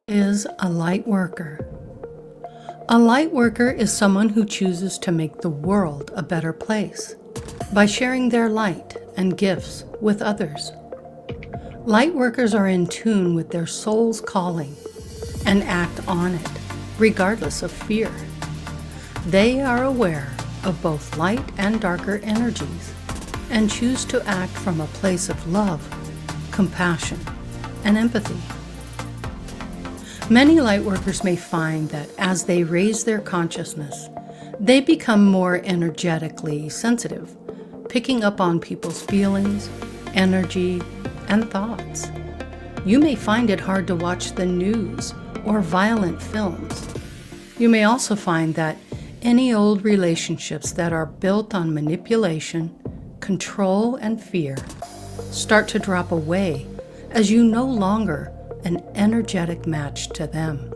Is a light worker. A light worker is someone who chooses to make the world a better place by sharing their light and gifts with others. Light workers are in tune with their soul's calling and act on it, regardless of fear. They are aware of both light and darker energies and choose to act from a place of love, compassion, and empathy. Many lightworkers may find that as they raise their consciousness, they become more energetically sensitive, picking up on people's feelings, energy, and thoughts. You may find it hard to watch the news or violent films. You may also find that any old relationships that are built on manipulation, control, and fear start to drop away as you no longer an energetic match to them.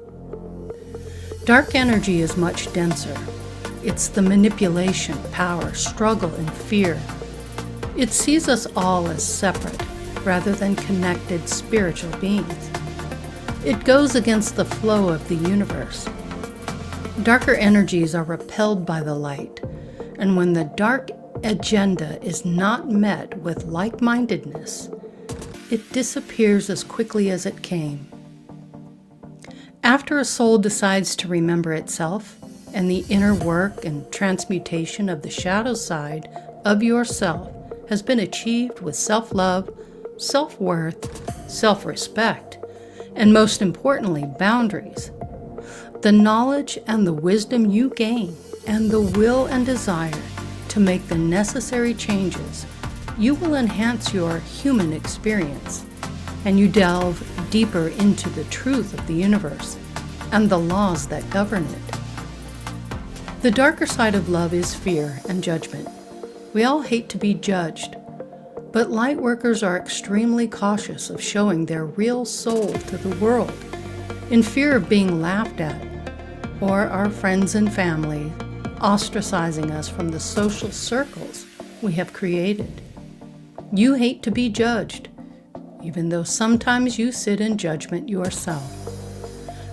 Dark energy is much denser. It's the manipulation, power, struggle, and fear. It sees us all as separate rather than connected spiritual beings. It goes against the flow of the universe. Darker energies are repelled by the light, and when the dark agenda is not met with like-mindedness, it disappears as quickly as it came. After a soul decides to remember itself and the inner work and transmutation of the shadow side of yourself has been achieved with self-love, self-worth, self-respect, and most importantly, boundaries, the knowledge and the wisdom you gain and the will and desire to make the necessary changes, you will enhance your human experience, and you delve deeper into the truth of the universe and the laws that govern it. The darker side of love is fear and judgment. We all hate to be judged, but light workers are extremely cautious of showing their real soul to the world, in fear of being laughed at, or our friends and family ostracizing us from the social circles we have created. You hate to be judged, even though sometimes you sit in judgment yourself.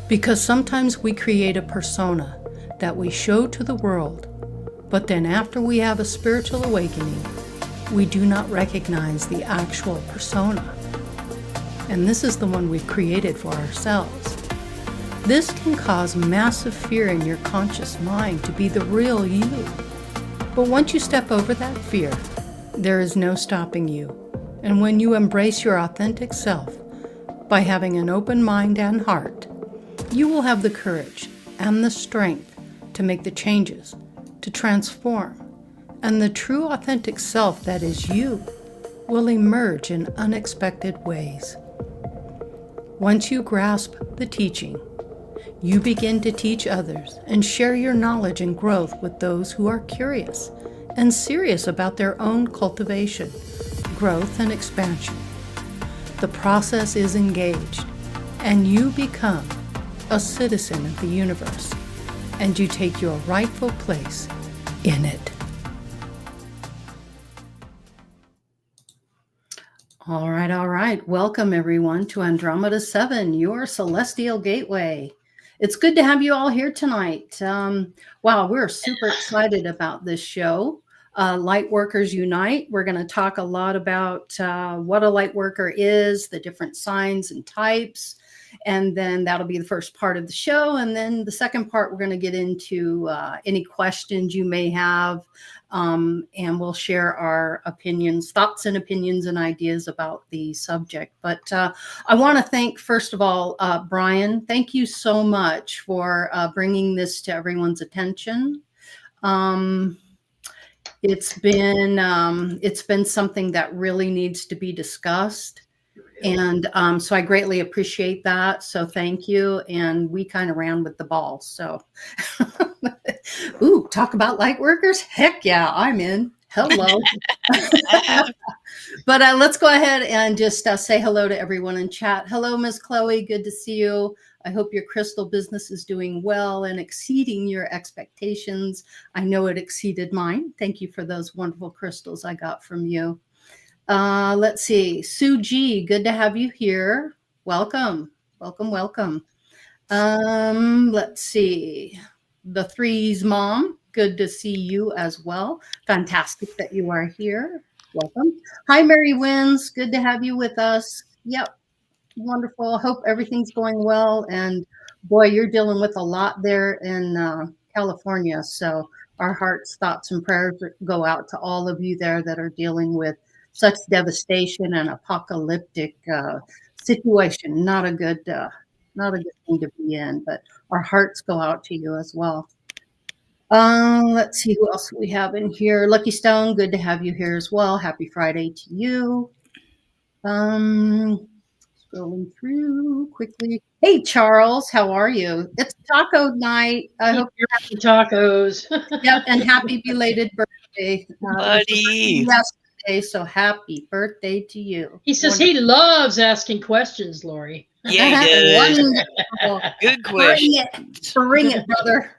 Because sometimes we create a persona that we show to the world, but then after we have a spiritual awakening, we do not recognize the actual persona. And this is the one we've created for ourselves. This can cause massive fear in your conscious mind to be the real you. But once you step over that fear, there is no stopping you. And when you embrace your authentic self by having an open mind and heart, you will have the courage and the strength to make the changes, to transform, and the true authentic self that is you will emerge in unexpected ways. Once you grasp the teaching, you begin to teach others and share your knowledge and growth with those who are curious and serious about their own cultivation, growth, and expansion. The process is engaged, and you become a citizen of the universe, and you take your rightful place in it. All right. Welcome, everyone, to Andromeda 7, your celestial gateway. It's good to have you all here tonight. Wow, we're super excited about this show. Lightworkers Unite. We're going to talk a lot about what a lightworker is, the different signs and types. And then that'll be the first part of the show. And then the second part, we're going to get into any questions you may have. And we'll share our opinions, thoughts and opinions and ideas about the subject. But I want to thank, first of all, Brian, thank you so much for bringing this to everyone's attention. It's been something that really needs to be discussed. And so I greatly appreciate that. So thank you. And we kind of ran with the ball. So, ooh, talk about light workers. Heck yeah, I'm in. Hello. But let's go ahead and just say hello to everyone in chat. Hello, Ms. Chloe. Good to see you. I hope your crystal business is doing well and exceeding your expectations. I know it exceeded mine. Thank you for those wonderful crystals I got from you. Let's see. Sue G, good to have you here. Welcome. Welcome, welcome. Let's see. The Threes Mom, good to see you as well. Fantastic that you are here. Welcome. Hi, Mary Wins. Good to have you with us. Yep. Wonderful. Hope everything's going well. And boy, you're dealing with a lot there in California. So our hearts, thoughts, and prayers go out to all of you there that are dealing with such devastation and apocalyptic situation. Not a good thing to be in, but our hearts go out to you as well. Let's see who else we have in here. Lucky Stone, good to have you here as well. Happy Friday to you. Scrolling through quickly. Hey, Charles, how are you? It's taco night. I hope you're happy tacos. Yep, and happy belated birthday, buddy. Yesterday, so happy birthday to you. He says he loves asking questions, Laurie. Yeah, he does. Wonderful. Good question. Bring it, brother.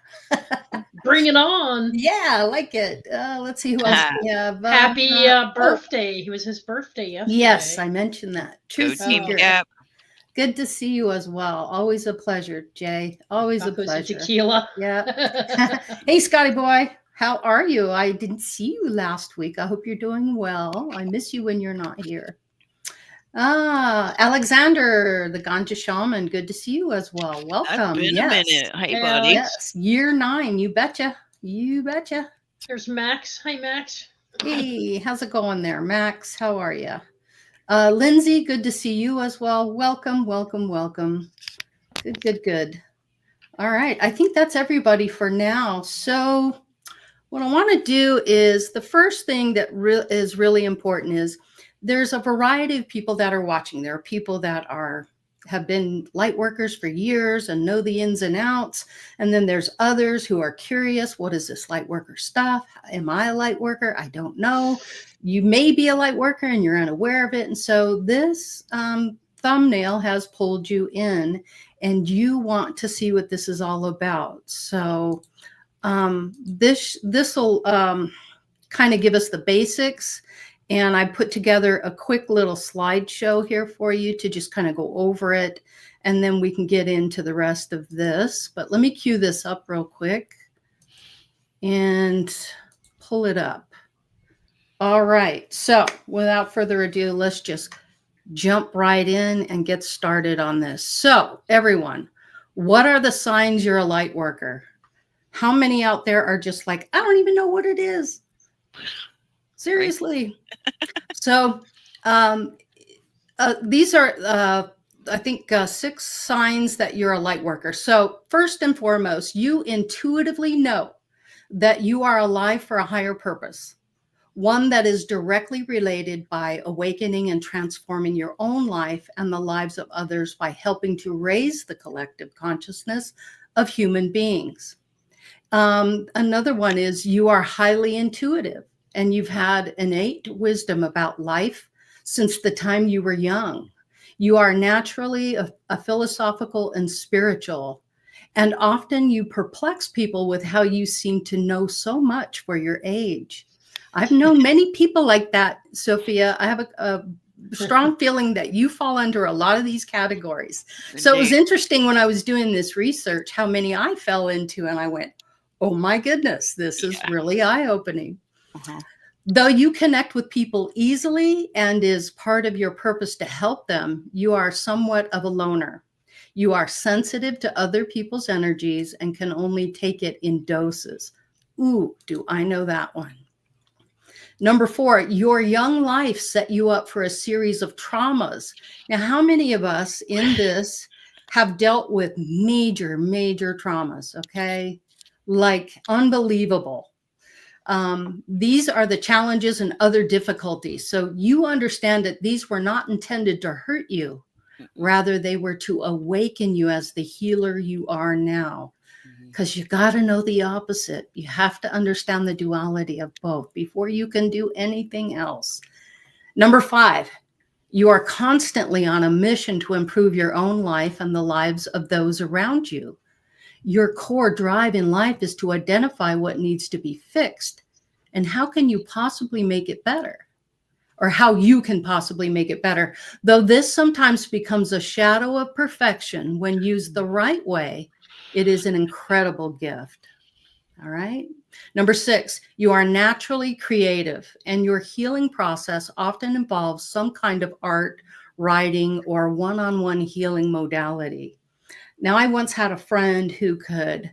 Bring it on. Yeah, I like it. Let's see who else we have. Happy birthday. It was his birthday yesterday. Yes, I mentioned that. Good Good to see you as well. Always a pleasure, Jay. Always a pleasure. Tequila. Yeah. Hey, Scotty boy. How are you? I didn't see you last week. I hope you're doing well. I miss you when you're not here. Alexander, the Ganja Shaman. Good to see you as well. Welcome. It's been a minute. Hey, buddy. Yes. Year 9. You betcha. You betcha. There's Max. Hi, Max. Hey, how's it going there, Max? How are you? Lindsay, good to see you as well. Welcome, welcome, welcome. Good, good, good. All right. I think that's everybody for now. So what I want to do is the first thing that is really important is there's a variety of people that are watching. There are people that have been light workers for years and know the ins and outs. And then there's others who are curious. What is this light worker stuff? Am I a light worker? I don't know. You may be a light worker and you're unaware of it. And so this thumbnail has pulled you in and you want to see what this is all about. So this will kind of give us the basics. And I put together a quick little slideshow here for you to just kind of go over it. And then we can get into the rest of this. But let me cue this up real quick and pull it up. All right. So without further ado, let's just jump right in and get started on this. So everyone, what are the signs you're a light worker? How many out there are just like, I don't even know what it is? Seriously. So these are, I think, 6 signs that you're a light worker. So first and foremost, you intuitively know that you are alive for a higher purpose, one that is directly related by awakening and transforming your own life and the lives of others by helping to raise the collective consciousness of human beings. Another one is you are highly intuitive. And you've had innate wisdom about life since the time you were young. You are naturally a philosophical and spiritual. And often you perplex people with how you seem to know so much for your age. I've known many people like that, Sophia. I have a strong feeling that you fall under a lot of these categories. Indeed. So it was interesting when I was doing this research, how many I fell into. And I went, oh my goodness, this is really eye-opening. Though you connect with people easily and is part of your purpose to help them, you are somewhat of a loner. You are sensitive to other people's energies and can only take it in doses. Ooh, do I know that one? Number 4, your young life set you up for a series of traumas. Now, how many of us in this have dealt with major, major traumas, okay? Like unbelievable. These are the challenges and other difficulties. So you understand that these were not intended to hurt you. Rather, they were to awaken you as the healer you are now. Because you got to know the opposite. You have to understand the duality of both before you can do anything else. Number 5, you are constantly on a mission to improve your own life and the lives of those around you. Your core drive in life is to identify what needs to be fixed and how can you possibly make it better, or how you can possibly make it better. Though this sometimes becomes a shadow of perfection, when used the right way, it is an incredible gift. All right. Number 6, you are naturally creative, and your healing process often involves some kind of art, writing, or one-on-one healing modality. Now, I once had a friend who could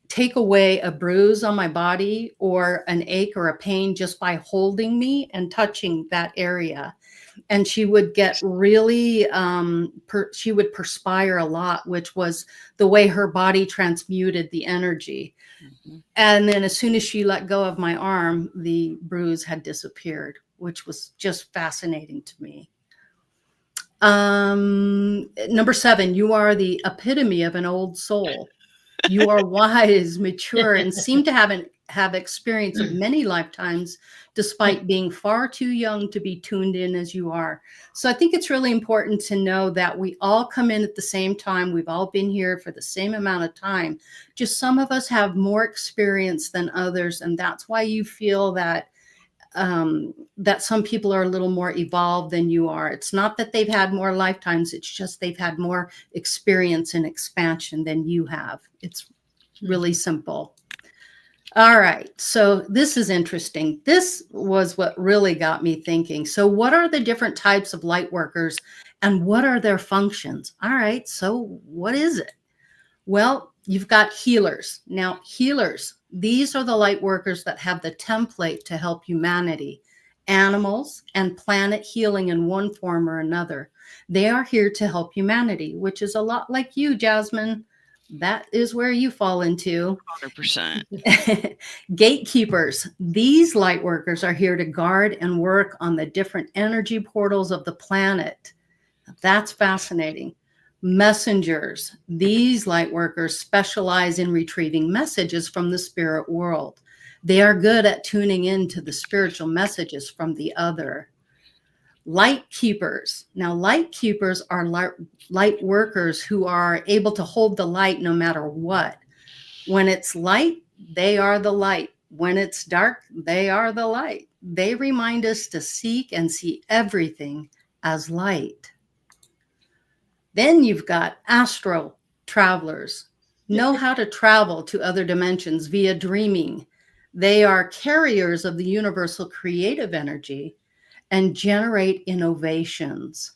take away a bruise on my body or an ache or a pain just by holding me and touching that area. And she would get really, she would perspire a lot, which was the way her body transmuted the energy. And then as soon as she let go of my arm, the bruise had disappeared, which was just fascinating to me. Number 7, you are the epitome of an old soul. You are wise, mature, and seem to have experience of many lifetimes, despite being far too young to be tuned in as you are. So I think it's really important to know that we all come in at the same time. We've all been here for the same amount of time. Just some of us have more experience than others, and that's why you feel that that some people are a little more evolved than you are. It's not that they've had more lifetimes. It's just they've had more experience and expansion than you have. It's really simple. All right. So this is interesting. This was what really got me thinking. So what are the different types of light workers and what are their functions? All right. So what is it? Well, you've got healers. Now, healers, these are the light workers that have the template to help humanity, animals, and planet healing in one form or another. They are here to help humanity, which is a lot like you, Jasmine. That is where you fall into. 100%. Gatekeepers. These light workers are here to guard and work on the different energy portals of the planet. That's fascinating. Messengers. These light workers specialize in retrieving messages from the spirit world. They are good at tuning into the spiritual messages from the other. Light keepers. Now, light keepers are light workers who are able to hold the light no matter what. When it's light, they are the light. When it's dark, they are the light. They remind us to seek and see everything as light. Then you've got astral travelers, know how to travel to other dimensions via dreaming. They are carriers of the universal creative energy and generate innovations.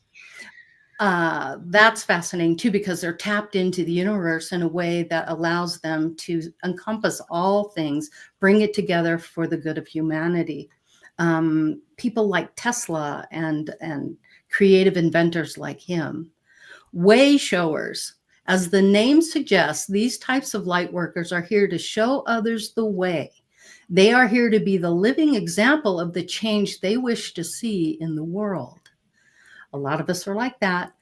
That's fascinating too, because they're tapped into the universe in a way that allows them to encompass all things, bring it together for the good of humanity. People like Tesla and creative inventors like him. Way showers. As the name suggests, these types of light workers are here to show others the way. They are here to be the living example of the change they wish to see in the world. A lot of us are like that.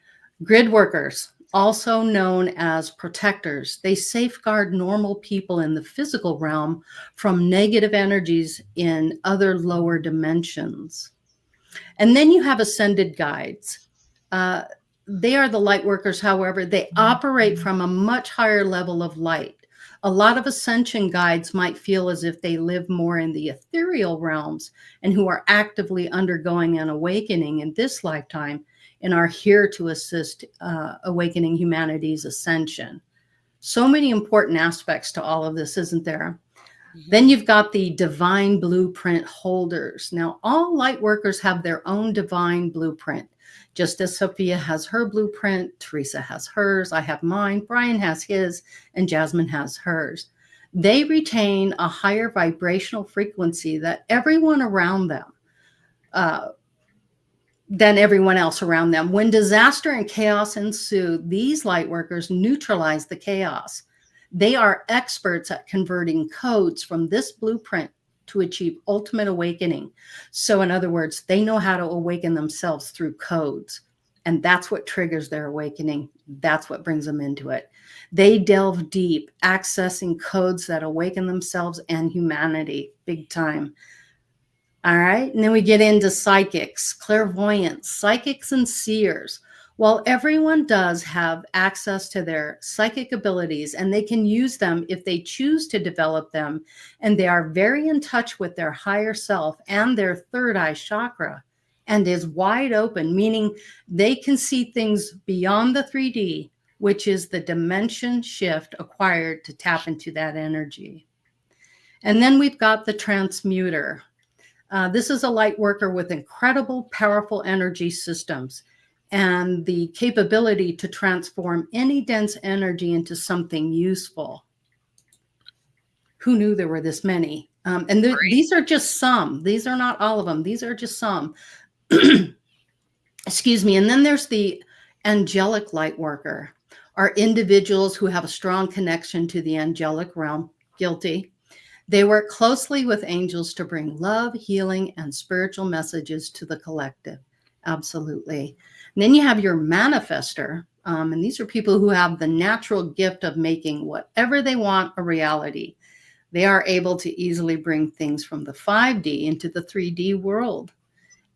Grid workers, also known as protectors, they safeguard normal people in the physical realm from negative energies in other lower dimensions. And then you have ascended guides. They are the light workers, however, they operate from a much higher level of light. A lot of ascension guides might feel as if they live more in the ethereal realms and who are actively undergoing an awakening in this lifetime and are here to assist awakening humanity's ascension. So many important aspects to all of this, isn't there? Then you've got the divine blueprint holders. Now, all light workers have their own divine blueprint. Just as Sophia has her blueprint, Teresa has hers, I have mine, Brian has his, and Jasmine has hers. They retain a higher vibrational frequency that everyone around them, than everyone else around them. When disaster and chaos ensue, these light workers neutralize the chaos. They are experts at converting codes from this blueprint to achieve ultimate awakening. So, in other words, they know how to awaken themselves through codes. And that's what triggers their awakening. That's what brings them into it. They delve deep, accessing codes that awaken themselves and humanity big time. All right. And then we get into psychics, clairvoyants, psychics, and seers. While everyone does have access to their psychic abilities and they can use them if they choose to develop them, and they are very in touch with their higher self and their third eye chakra and is wide open, meaning they can see things beyond the 3D, which is the dimension shift acquired to tap into that energy. And then we've got the transmuter. This is a light worker with incredible, powerful energy systems and the capability to transform any dense energy into something useful. Who knew there were this many? And these are just some. These are not all of them. These are just some. Excuse me. And then there's the angelic light worker, are individuals who have a strong connection to the angelic realm. Guilty. They work closely with angels to bring love, healing, and spiritual messages to the collective. Absolutely. And then you have your manifester. And these are people who have the natural gift of making whatever they want a reality. They are able to easily bring things from the 5D into the 3D world.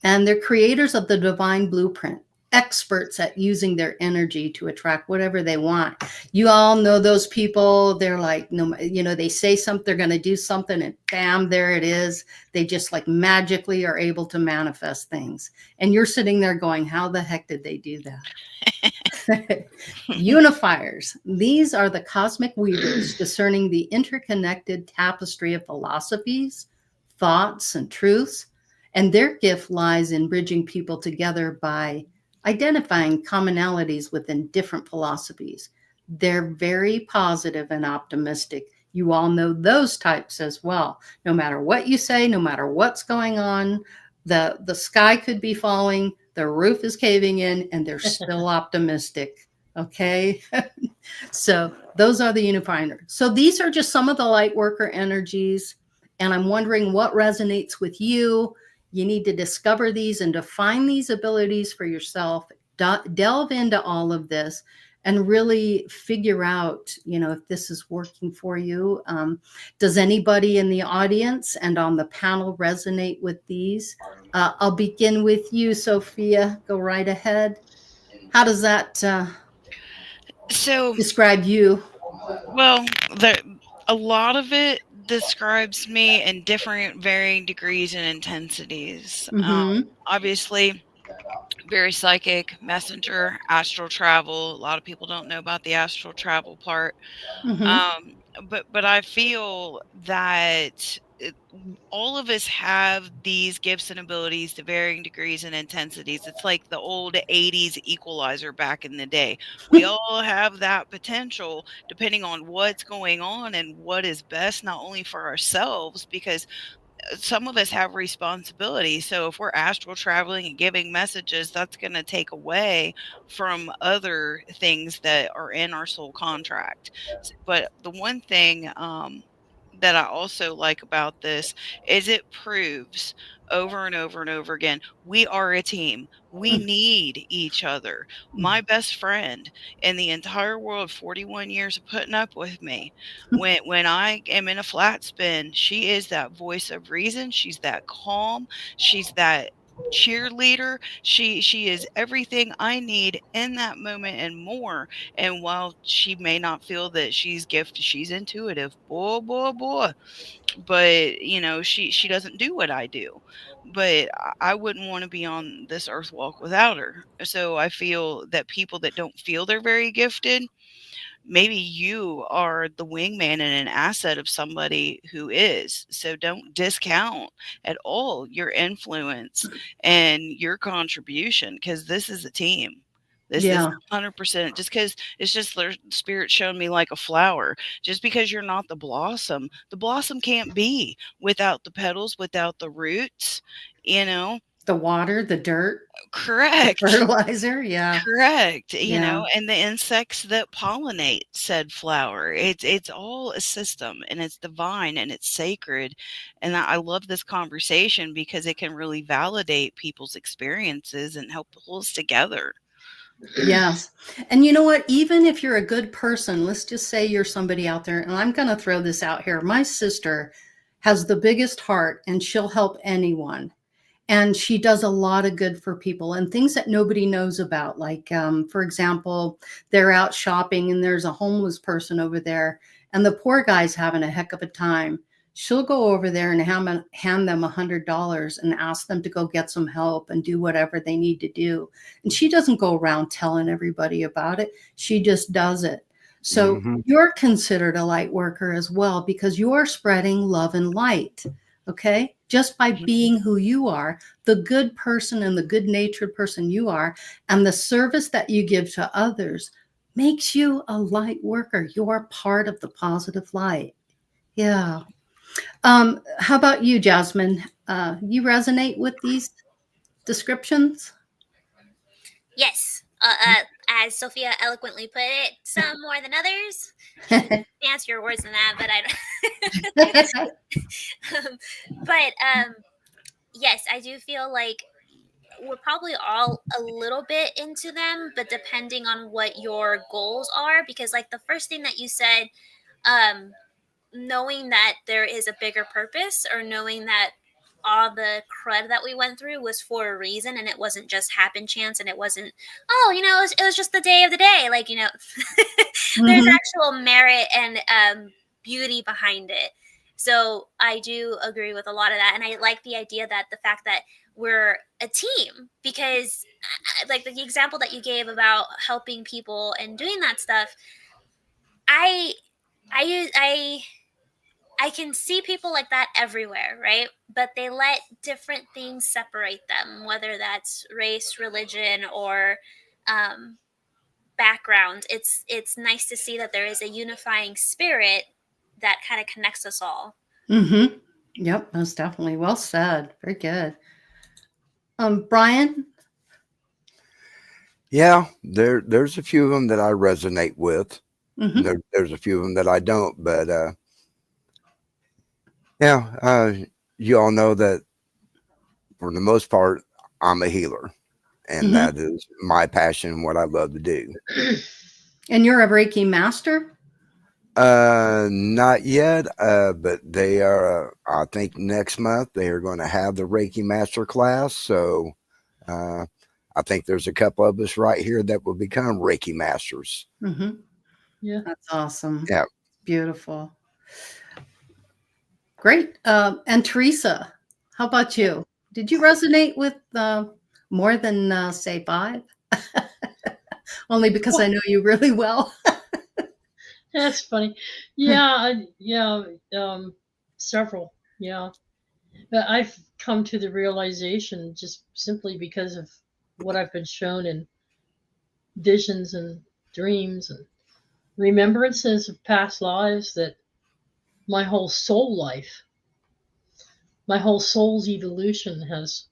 And they're creators of the divine blueprint, experts at using their energy to attract whatever they want. You all know those people. They're like, they say something, they're going to do something, and bam, there it is. They just like magically are able to manifest things. And you're sitting there going, how the heck did they do that? Unifiers. These are the cosmic weavers discerning the interconnected tapestry of philosophies, thoughts, and truths. And their gift lies in bridging people together by identifying commonalities within different philosophies. They're very positive and optimistic. You all know those types as well. No matter what you say, no matter what's going on, the sky could be falling, the roof is caving in, and they're still optimistic. Okay. So those are the unifiers. So these are just some of the light worker energies. And I'm wondering what resonates with you. You need to discover these and define these abilities for yourself. Delve into all of this and really figure out, if this is working for you. Does anybody in the audience and on the panel resonate with these? I'll begin with you, Sophia. Go right ahead. How does that describe you? Well, a lot of it describes me in different varying degrees and intensities. Mm-hmm. Obviously, very psychic, messenger, astral travel. A lot of people don't know about the astral travel part. Mm-hmm. But I feel that all of us have these gifts and abilities to varying degrees and intensities. It's like the old 80s equalizer back in the day. We all have that potential depending on what's going on and what is best, not only for ourselves, because some of us have responsibility. So if we're astral traveling and giving messages, that's going to take away from other things that are in our soul contract. But the one thing that I also like about this is it proves over and over and over again, we are a team. We need each other. My best friend in the entire world, 41 years of putting up with me. When I am in a flat spin, she is that voice of reason. She's that calm. She's that cheerleader. She is everything I need in that moment and more. And while she may not feel that she's gifted, she's intuitive. Boy. But she doesn't do what I do. But I wouldn't want to be on this earth walk without her. So I feel that people that don't feel they're very gifted maybe you are the wingman and an asset of somebody who is. So don't discount at all your influence and your contribution, because this is a team. This is 100%. Just because it's just their spirit showing me like a flower, just because you're not the blossom can't be without the petals, without the roots, the water, the dirt, correct, the fertilizer. Correct. And the insects that pollinate said flower. It's all a system, and it's divine, and it's sacred. And I love this conversation because it can really validate people's experiences and help pull us together. Yes. And you know what? Even if you're a good person, let's just say you're somebody out there, and I'm going to throw this out here. My sister has the biggest heart, and she'll help anyone. And she does a lot of good for people and things that nobody knows about. Like, for example, they're out shopping and there's a homeless person over there, and the poor guy's having a heck of a time. She'll go over there and hand them $100 and ask them to go get some help and do whatever they need to do. And she doesn't go around telling everybody about it. She just does it. So you're considered a light worker as well, because you're spreading love and light. Okay. Just by being who you are, the good person and the good natured person you are, and the service that you give to others makes you a light worker. You're part of the positive light. Yeah. How about you, Jasmine? You resonate with these descriptions? Yes. As Sophia eloquently put it, some more than others. Fancier words than that, but I don't. Yes, I do feel like we're probably all a little bit into them, but depending on what your goals are, because like the first thing that you said, knowing that there is a bigger purpose, or knowing that all the crud that we went through was for a reason, and it wasn't just happen chance, and it wasn't, it was just the day of the day. Like, there's actual merit and beauty behind it. So I do agree with a lot of that. And I like the idea that the fact that we're a team, because like the example that you gave about helping people and doing that stuff, I can see people like that everywhere, right? But they let different things separate them, whether that's race, religion, or background. It's nice to see that there is a unifying spirit that kind of connects us all. Yep, most definitely. Well said. Very good. Brian? Yeah, there's a few of them that I resonate with. There's a few of them that I don't, but you all know that for the most part, I'm a healer, and that is my passion, what I love to do. And you're a Reiki master? Not yet, but they are, I think next month they are going to have the Reiki master class. So, I think there's a couple of us right here that will become Reiki masters. Yeah. That's awesome. Yeah. Beautiful. Great. And Teresa, how about you? Did you resonate with more than say 5? Only because I know you really well. That's funny. Yeah, several. Yeah. But I've come to the realization just simply because of what I've been shown in visions and dreams and remembrances of past lives, that my whole soul life, my whole soul's evolution has,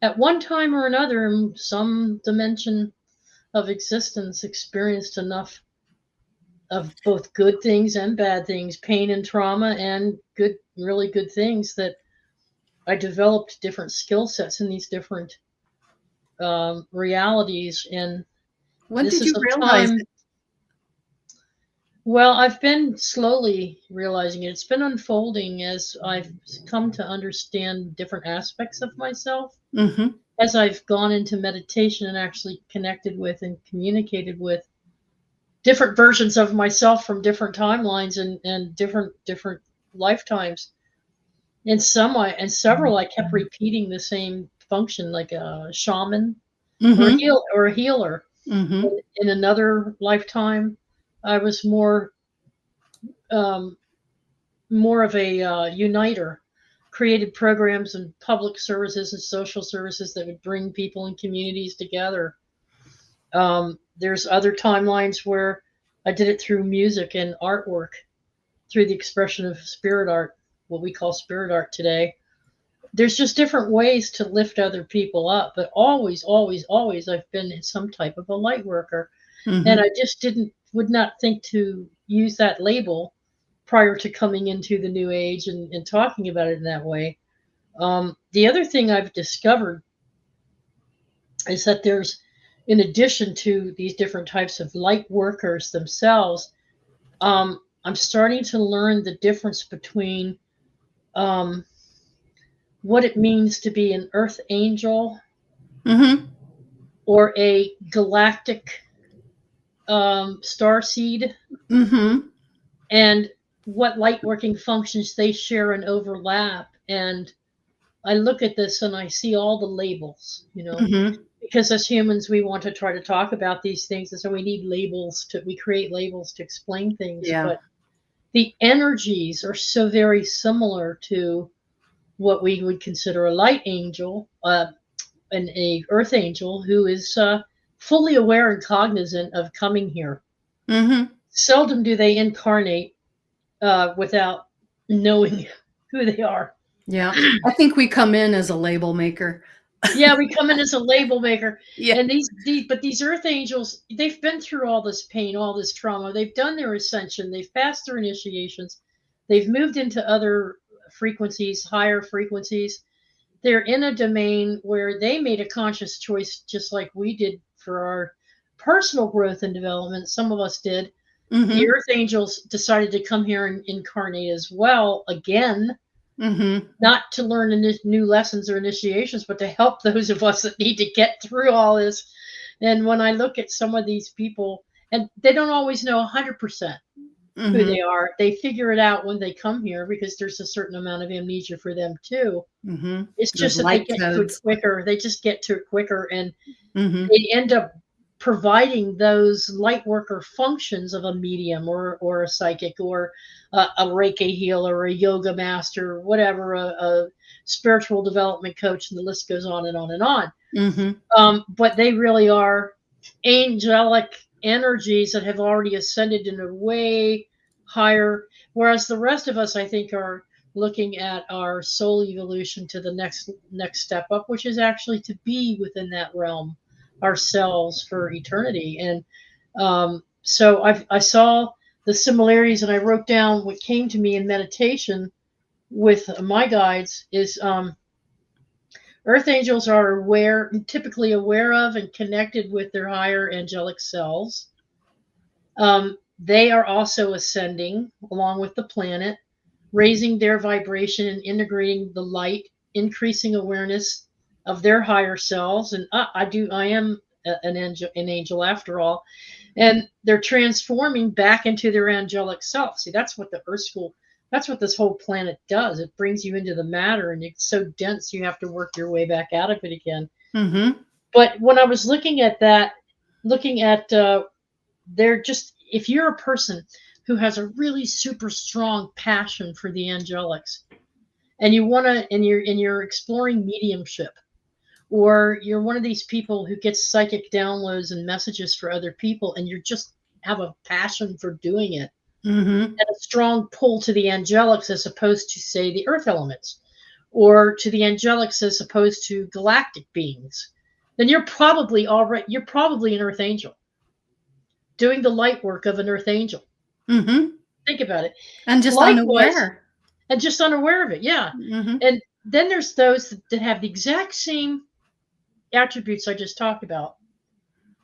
at one time or another, in some dimension of existence, experienced enough of both good things and bad things, pain and trauma, and good, really good things, that I developed different skill sets in these different realities. And when this did is you a realize time. it? Well, I've been slowly realizing it. It's been unfolding as I've come to understand different aspects of myself. As I've gone into meditation and actually connected with and communicated with different versions of myself from different timelines and different lifetimes. In several, I kept repeating the same function, like a shaman or a healer. In another lifetime, I was more of a uniter, created programs and public services and social services that would bring people and communities together. There's other timelines where I did it through music and artwork, through the expression of spirit art, what we call spirit art today. There's just different ways to lift other people up, but always, always, always I've been some type of a light worker. Mhm. And I just would not think to use that label prior to coming into the new age and talking about it in that way. The other thing I've discovered is that there's, in addition to these different types of light workers themselves, I'm starting to learn the difference between what it means to be an earth angel Mhm. or a galactic star seed, Mhm. and what light working functions they share and overlap. And I look at this and I see all the labels, Mhm. because as humans, we want to try to talk about these things. And so we need we create labels to explain things. Yeah. But the energies are so very similar to what we would consider a light angel, and a earth angel who is fully aware and cognizant of coming here. Mhm. Seldom do they incarnate without knowing who they are. Yeah. I think we come in as a label maker. Yeah, we come in as a label maker. Yeah. And these earth angels, they've been through all this pain, all this trauma. They've done their ascension. They've passed their initiations. They've moved into other frequencies, higher frequencies. They're in a domain where they made a conscious choice, just like we did for our personal growth and development. Some of us did. The Mhm. earth angels decided to come here and incarnate as well again, Mhm. not to learn new lessons or initiations, but to help those of us that need to get through all this. And when I look at some of these people, and they don't always know 100% who Mhm. they are, they figure it out when they come here, because there's a certain amount of amnesia for them too. Mhm. It's Those just that they light get to it codes. quicker. They just get to it quicker, and Mhm. they end up providing those light worker functions of a medium or a psychic or a Reiki healer or a yoga master, whatever, a spiritual development coach, and the list goes on and on and on. Mhm. But they really are angelic energies that have already ascended in a way higher, whereas the rest of us, I think, are looking at our soul evolution to the next step up, which is actually to be within that realm ourselves for eternity. And so I saw the similarities, and I wrote down what came to me in meditation with my guides is earth angels are typically aware of and connected with their higher angelic selves. They are also ascending along with the planet, raising their vibration and integrating the light, increasing awareness of their higher selves. And I am an angel after all. And they're transforming back into their angelic self. See, that's what the Earth School, that's what this whole planet does. It brings you into the matter, and it's so dense you have to work your way back out of it again. Mhm. But when I was looking at that, looking at they're just, if you're a person who has a really super strong passion for the angelics, and you want to, and you're exploring mediumship, or you're one of these people who gets psychic downloads and messages for other people, and you just have a passion for doing it, Mhm. and a strong pull to the angelics as opposed to, say, the earth elements, or to the angelics as opposed to galactic beings, then you're probably an earth angel doing the light work of an earth angel. Mhm. Think about it. And just Likewise, unaware. and just unaware of it, yeah. Mhm. And then there's those that have the exact same attributes I just talked about,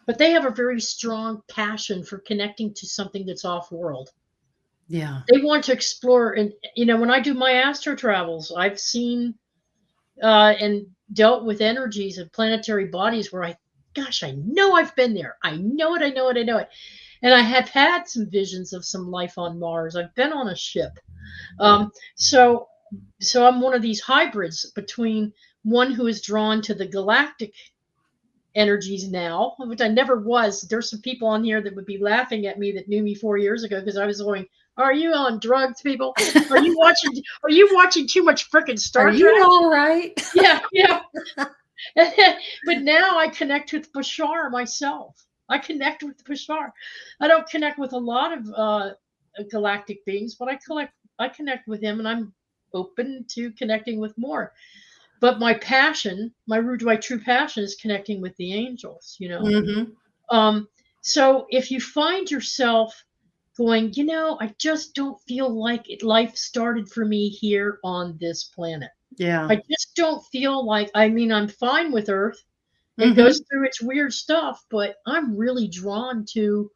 but they have a very strong passion for connecting to something that's off world. Yeah. They want to explore. And when I do my astro travels, I've seen and dealt with energies of planetary bodies where I know I've been there. I know it. And I have had some visions of some life on Mars. I've been on a ship. So I'm one of these hybrids between one who is drawn to the galactic energies now, which I never was. There's some people on here that would be laughing at me that knew me 4 years ago because I was going, "Are you on drugs, people? Are you watching too much freaking Star Are Trek?" you all right? Yeah, yeah. But now I connect with Bashar myself. I connect with Bashar. I don't connect with a lot of galactic beings, but I connect with him, and I'm open to connecting with more. But my passion, my true passion, is connecting with the angels. So if you find yourself going, I just don't feel like life started for me here on this planet. Yeah. I just don't feel like, I'm fine with Earth. It Mhm. goes through its weird stuff, but I'm really drawn to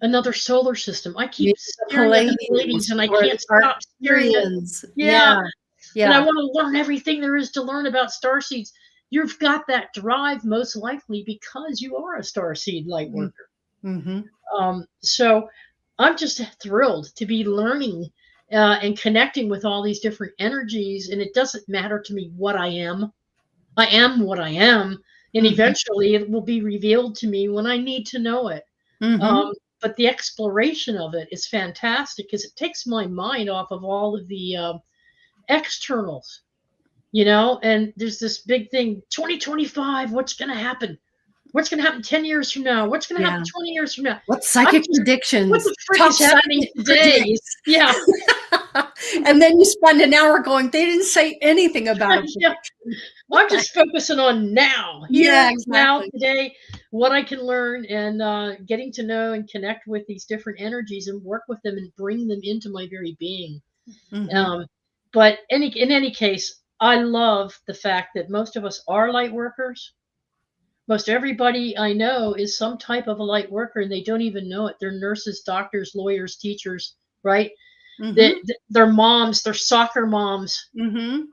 another solar system. I keep staring at the Pleiades and I or can't stop staring at. Arcturians. Yeah. And I Yeah. want to learn everything there is to learn about starseeds. You've got that drive most likely because you are a starseed light worker. Mm-hmm. So I'm just thrilled to be learning and connecting with all these different energies. And it doesn't matter to me what I am. I am what I am. And Mhm. eventually it will be revealed to me when I need to know it. Mhm. But the exploration of it is fantastic because it takes my mind off of all of the externals, and there's this big thing, 2025, what's going to happen? What's going to happen 10 years from now? What's going to happen 20 years from now? What psychic What predictions? the frick Top is happening psychic today? predicts. Yeah. And then you spend an hour going, they didn't say anything about it. Yeah. I'm just focusing on now, here, Yeah, now, exactly. today, what I can learn, and getting to know and connect with these different energies and work with them and bring them into my very being. Mhm. But in any case, I love the fact that most of us are light workers. Most everybody I know is some type of a light worker, and they don't even know it. They're nurses, doctors, lawyers, teachers, right? Mhm. They're moms. They're soccer moms. Mhm.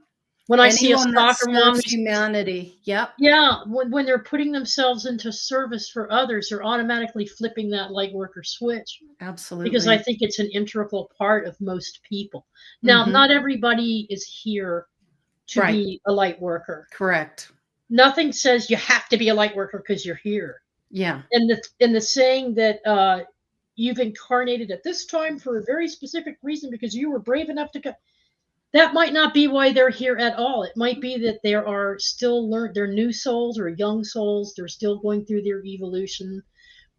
When I see a Anyone that soccer mom, serves humanity. Yep. yeah, when they're putting themselves into service for others, they're automatically flipping that light worker switch because I Absolutely. think it's an integral part of most people. Now, Mhm. not everybody is here to Right. be a light worker. Correct. Nothing says you have to be a light worker because you're here. Yeah. And the saying that you've incarnated at this time for a very specific reason because you were brave enough to come. That might not be why they're here at all. It might be that they are still they're new souls or young souls. They're still going through their evolution.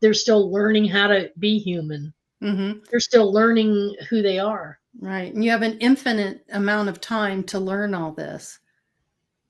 They're still learning how to be human. Mhm. They're still learning who they are. Right. And you have an infinite amount of time to learn all this,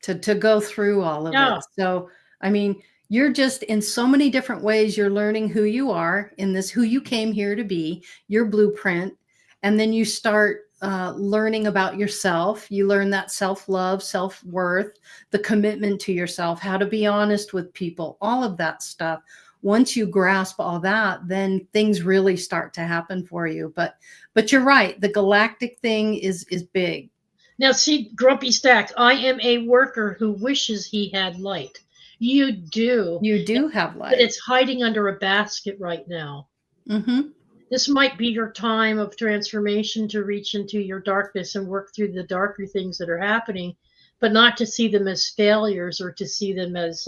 to go through all of Yeah. it. So, I mean, you're just in so many different ways, you're learning who you are in this, who you came here to be, your blueprint. And then you start learning about yourself. You learn that self-love, self-worth, the commitment to yourself, how to be honest with people, all of that stuff. Once you grasp all that, then things really start to happen for you. But you're right, the galactic thing is big. Now, see, Grumpy Stacks, I am a worker who wishes he had light. You do. You do have But light. it's hiding under a basket right now. Mm-hmm. This might be your time of transformation to reach into your darkness and work through the darker things that are happening, but not to see them as failures or to see them as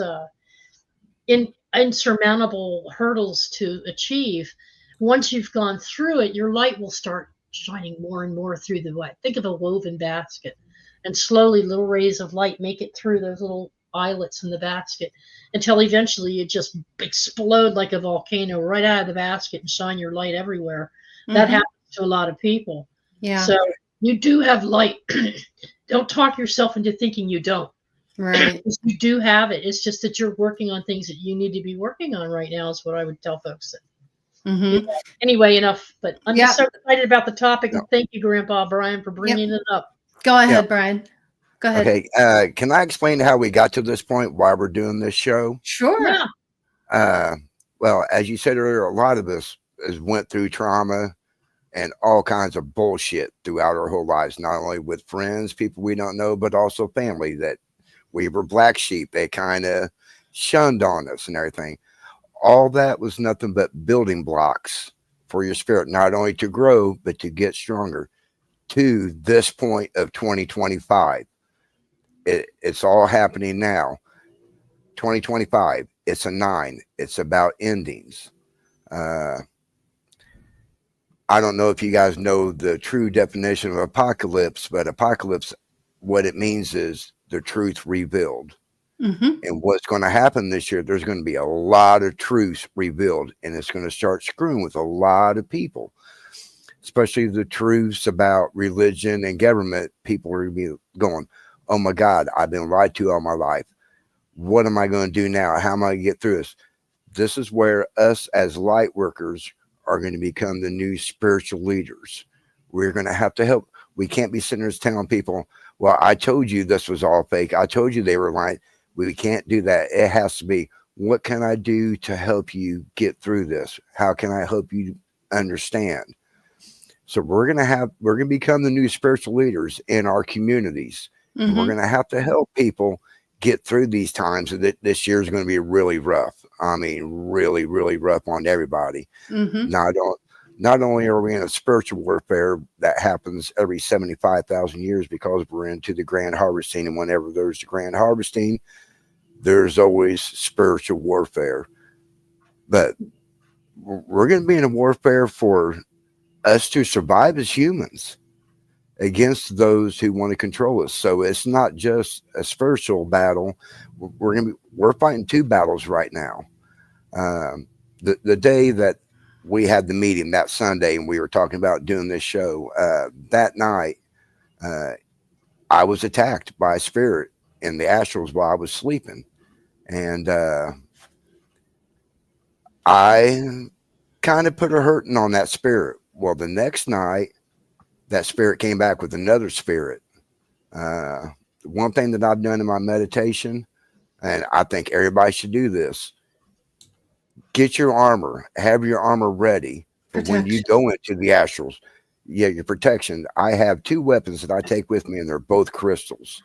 insurmountable hurdles to achieve. Once you've gone through it, your light will start shining more and more through the light. Think of a woven basket, and slowly little rays of light make it through those little eyelets in the basket until eventually you just explode like a volcano right out of the basket and shine your light everywhere. That Mm-hmm. happens to a lot of people. Yeah. So you do have light. Don't talk yourself into thinking you don't. Right. You do have it. It's just that you're working on things that you need to be working on right now is what I would tell folks. Mm-hmm. Anyway, enough. But I'm just so Yep. excited about the topic, and Yep. thank you, Grandpa Brian, for bringing it up. Go ahead, Yep. Brian. Go ahead. Okay. Can I explain how we got to this point, why we're doing this show? Sure. Yeah. Well, as you said earlier, a lot of us has went through trauma and all kinds of bullshit throughout our whole lives, not only with friends, people we don't know, but also family that we were black sheep. They kind of shunned on us and everything. All that was nothing but building blocks for your spirit, not only to grow, but to get stronger to this point of 2025. It's all happening now. 2025. it's a 9. It's about endings. I don't know if you guys know the true definition of apocalypse, but apocalypse, what it means is the truth revealed. Mm-hmm. And what's going to happen this year, there's going to be a lot of truths revealed, and it's going to start screwing with a lot of people, especially the truths about religion and government. People are going to be going, oh my God, I've been lied to all my life. What am I going to do now? How am I going to get through this? This is where us as light workers are going to become the new spiritual leaders. We're going to have to help. We can't be sitting there telling people, well, I told you this was all fake. I told you they were lying. We can't do that. It has to be, what can I do to help you get through this? How can I help you understand? So we're going to become the new spiritual leaders in our communities. Mm-hmm. And we're going to have to help people get through these times. That this year is going to be really rough. I mean, really, really rough on everybody. Mm-hmm. Not only are we in a spiritual warfare that happens every 75,000 years because we're into the grand harvesting, and whenever there's the grand harvesting, there's always spiritual warfare. But we're going to be in a warfare for us to survive as humans against those who want to control us. So it's not just a spiritual battle. We're fighting 2 battles right now. The day that we had the meeting, that Sunday, and we were talking about doing this show, that night, I was attacked by a spirit in the astrals while I was sleeping. And I kind of put a hurting on that spirit. Well, the next night, that spirit came back with another spirit. One thing that I've done in my meditation, and I think everybody should do this, get your armor, have your armor ready for when you go into the astrals. Yeah, your protection. I have 2 weapons that I take with me, and they're both crystals.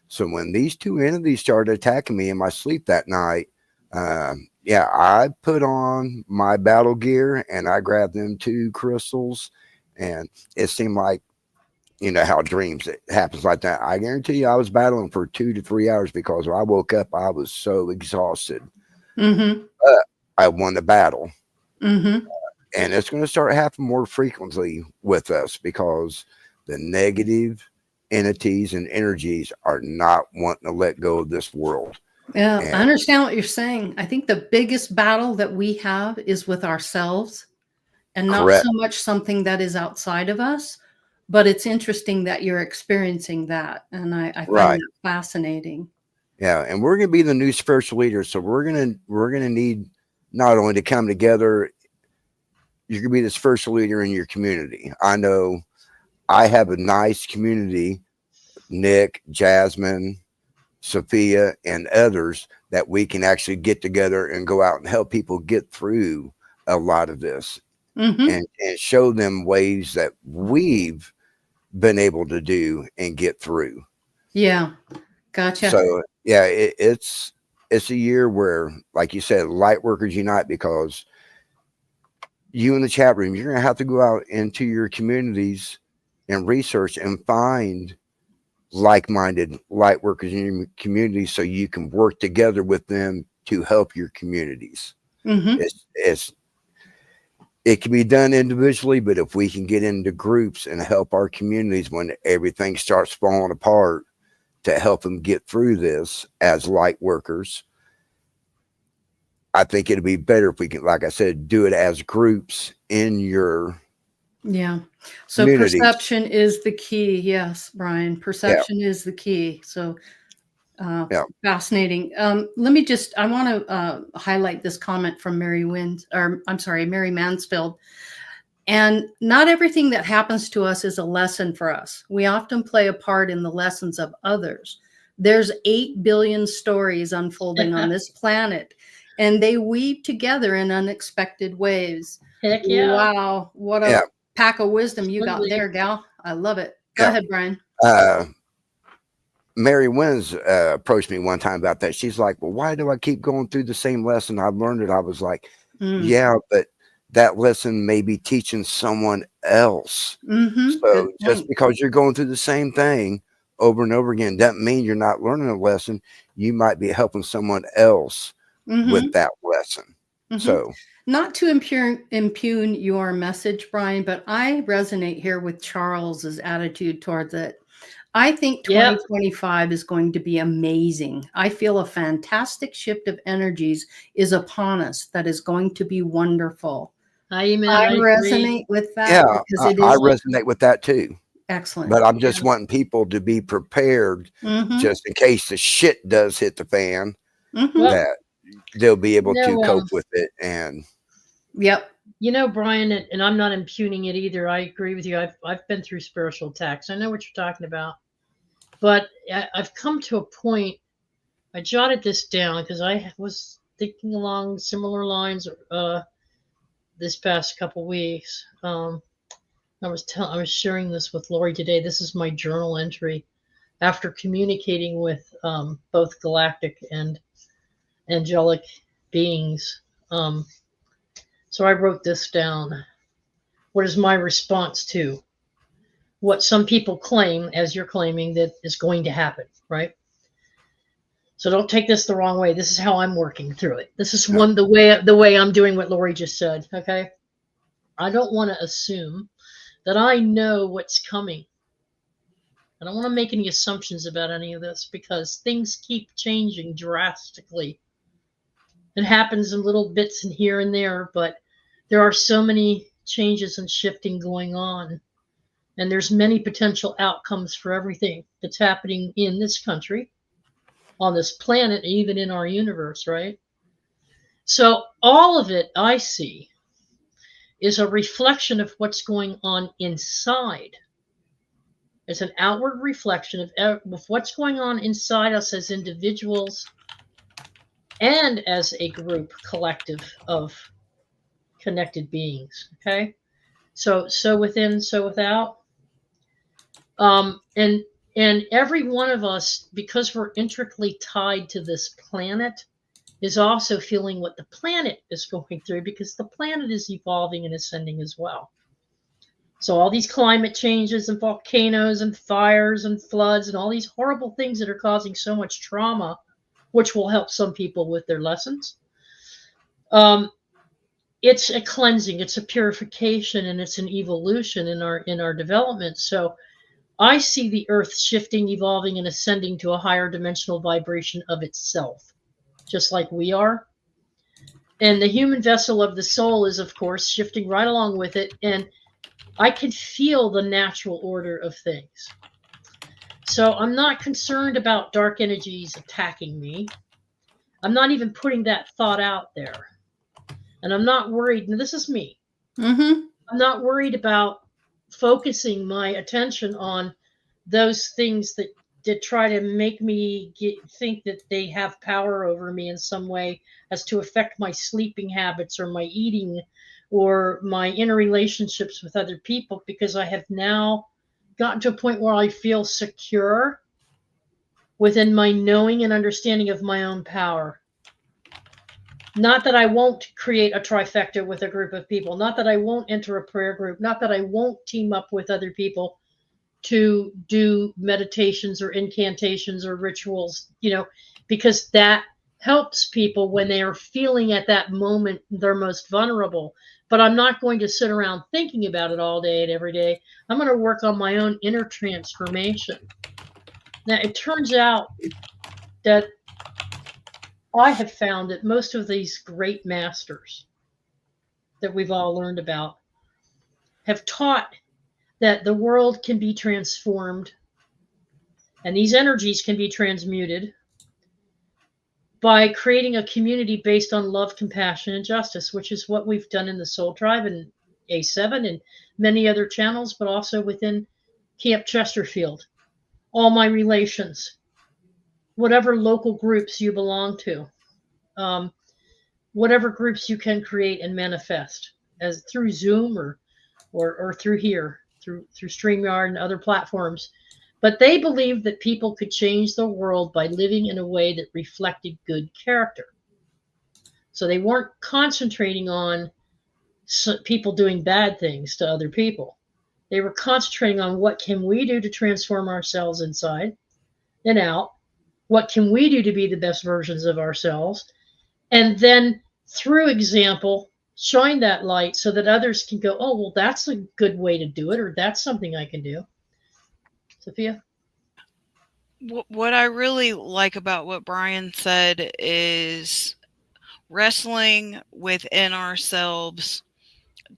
So when these 2 entities started attacking me in my sleep that night, I put on my battle gear and I grabbed them 2 crystals, and it seemed like, you know how dreams, it happens like that. I guarantee you I was battling for 2 to 3 hours because when I woke up, I was so exhausted. Mm-hmm. But I won the battle. Mm-hmm. And it's going to start happening more frequently with us because the negative entities and energies are not wanting to let go of this world. Yeah, And I understand what you're saying. I think the biggest battle that we have is with ourselves, and not correct. so much something that is outside of us. But it's interesting that you're experiencing that, and I find Right. that fascinating. Yeah. And we're going to be the new spiritual leaders. So we're going to need not only to come together, you're going to be the spiritual leader in your community. I know I have a nice community, Nick, Jasmine, Sophia, and others, that we can actually get together and go out and help people get through a lot of this, Mm-hmm. and show them ways that we've been able to do and get through. Yeah, gotcha. So yeah, it's a year where, like you said, Lightworkers Unite, because you in the chat room, you're going to have to go out into your communities and research and find like-minded light workers in your community so you can work together with them to help your communities. Mm-hmm. It can be done individually, but if we can get into groups and help our communities when everything starts falling apart, to help them get through this as light workers, I think it'd be better if we can, like I said, do it as groups in your So communities. perception is the key. Yes, Brian, perception is the key. So fascinating. I want to highlight this comment from Mary Mansfield. And not everything that happens to us is a lesson for us. We often play a part in the lessons of others. There's 8 billion stories unfolding on this planet, and they weave together in unexpected ways. Heck yeah. Wow. What a pack of wisdom you got there, gal. I love it. Go ahead, Brian. Mary Wins approached me one time about that. She's like, well, why do I keep going through the same lesson? I've learned it. I was like, yeah, but that lesson may be teaching someone else. Mm-hmm. So just because you're going through the same thing over and over again doesn't mean you're not learning a lesson. You might be helping someone else with that lesson. So not to impugn your message, Brian, but I resonate here with Charles's attitude towards it. I think 2025 is going to be amazing. I feel a fantastic shift of energies is upon us that is going to be wonderful. I resonate with that. Yeah, because it I is resonate with that too. Excellent. But I'm just wanting people to be prepared just in case the shit does hit the fan, that they'll be able to cope with it. And yep. You know, Brian, and I'm not impugning it either. I agree with you. I've been through spiritual attacks. I know what you're talking about. But I've come to a point, I jotted this down because I was thinking along similar lines this past couple weeks. I was sharing this with Laurie today. This is my journal entry after communicating with both galactic and angelic beings. So I wrote this down. What is my response to what some people claim, as you're claiming, that is going to happen, right? So don't take this the wrong way. This is how I'm working through it. This is the way I'm doing what Laurie just said, okay? I don't want to assume that I know what's coming. I don't want to make any assumptions about any of this because things keep changing drastically. It happens in little bits and here and there, but there are so many changes and shifting going on. And there's many potential outcomes for everything that's happening in this country, on this planet, even in our universe, right? So all of it I see is a reflection of what's going on inside. It's an outward reflection of what's going on inside us as individuals and as a group, collective of connected beings, okay? So within, so without. And every one of us, because we're intricately tied to this planet, is also feeling what the planet is going through because the planet is evolving and ascending as well. So all these climate changes and volcanoes and fires and floods and all these horrible things that are causing so much trauma, which will help some people with their lessons. It's a cleansing, it's a purification, and it's an evolution in our development. So I see the earth shifting, evolving, and ascending to a higher dimensional vibration of itself, just like we are. And the human vessel of the soul is, of course, shifting right along with it. And I can feel the natural order of things. So I'm not concerned about dark energies attacking me. I'm not even putting that thought out there. And I'm not worried. Now, this is me. I'm not worried about focusing my attention on those things that try to make me think that they have power over me in some way as to affect my sleeping habits or my eating or my interrelationships with other people, because I have now gotten to a point where I feel secure within my knowing and understanding of my own power. Not that I won't create a trifecta with a group of people, not that I won't enter a prayer group, not that I won't team up with other people to do meditations or incantations or rituals, because that helps people when they are feeling at that moment they're most vulnerable. But I'm not going to sit around thinking about it all day and every day. I'm going to work on my own inner transformation. Now, it turns out that I have found that most of these great masters that we've all learned about have taught that the world can be transformed and these energies can be transmuted by creating a community based on love, compassion, and justice, which is what we've done in the Soul Tribe and A7 and many other channels, but also within Camp Chesterfield. All my relations, whatever local groups you belong to, whatever groups you can create and manifest, as through Zoom or through here, through StreamYard and other platforms. But they believed that people could change the world by living in a way that reflected good character. So they weren't concentrating on people doing bad things to other people. They were concentrating on what can we do to transform ourselves inside and out? What can we do to be the best versions of ourselves? And then through example, showing that light so that others can go, oh, well, that's a good way to do it, or that's something I can do. Sophia? What I really like about what Brian said is wrestling within ourselves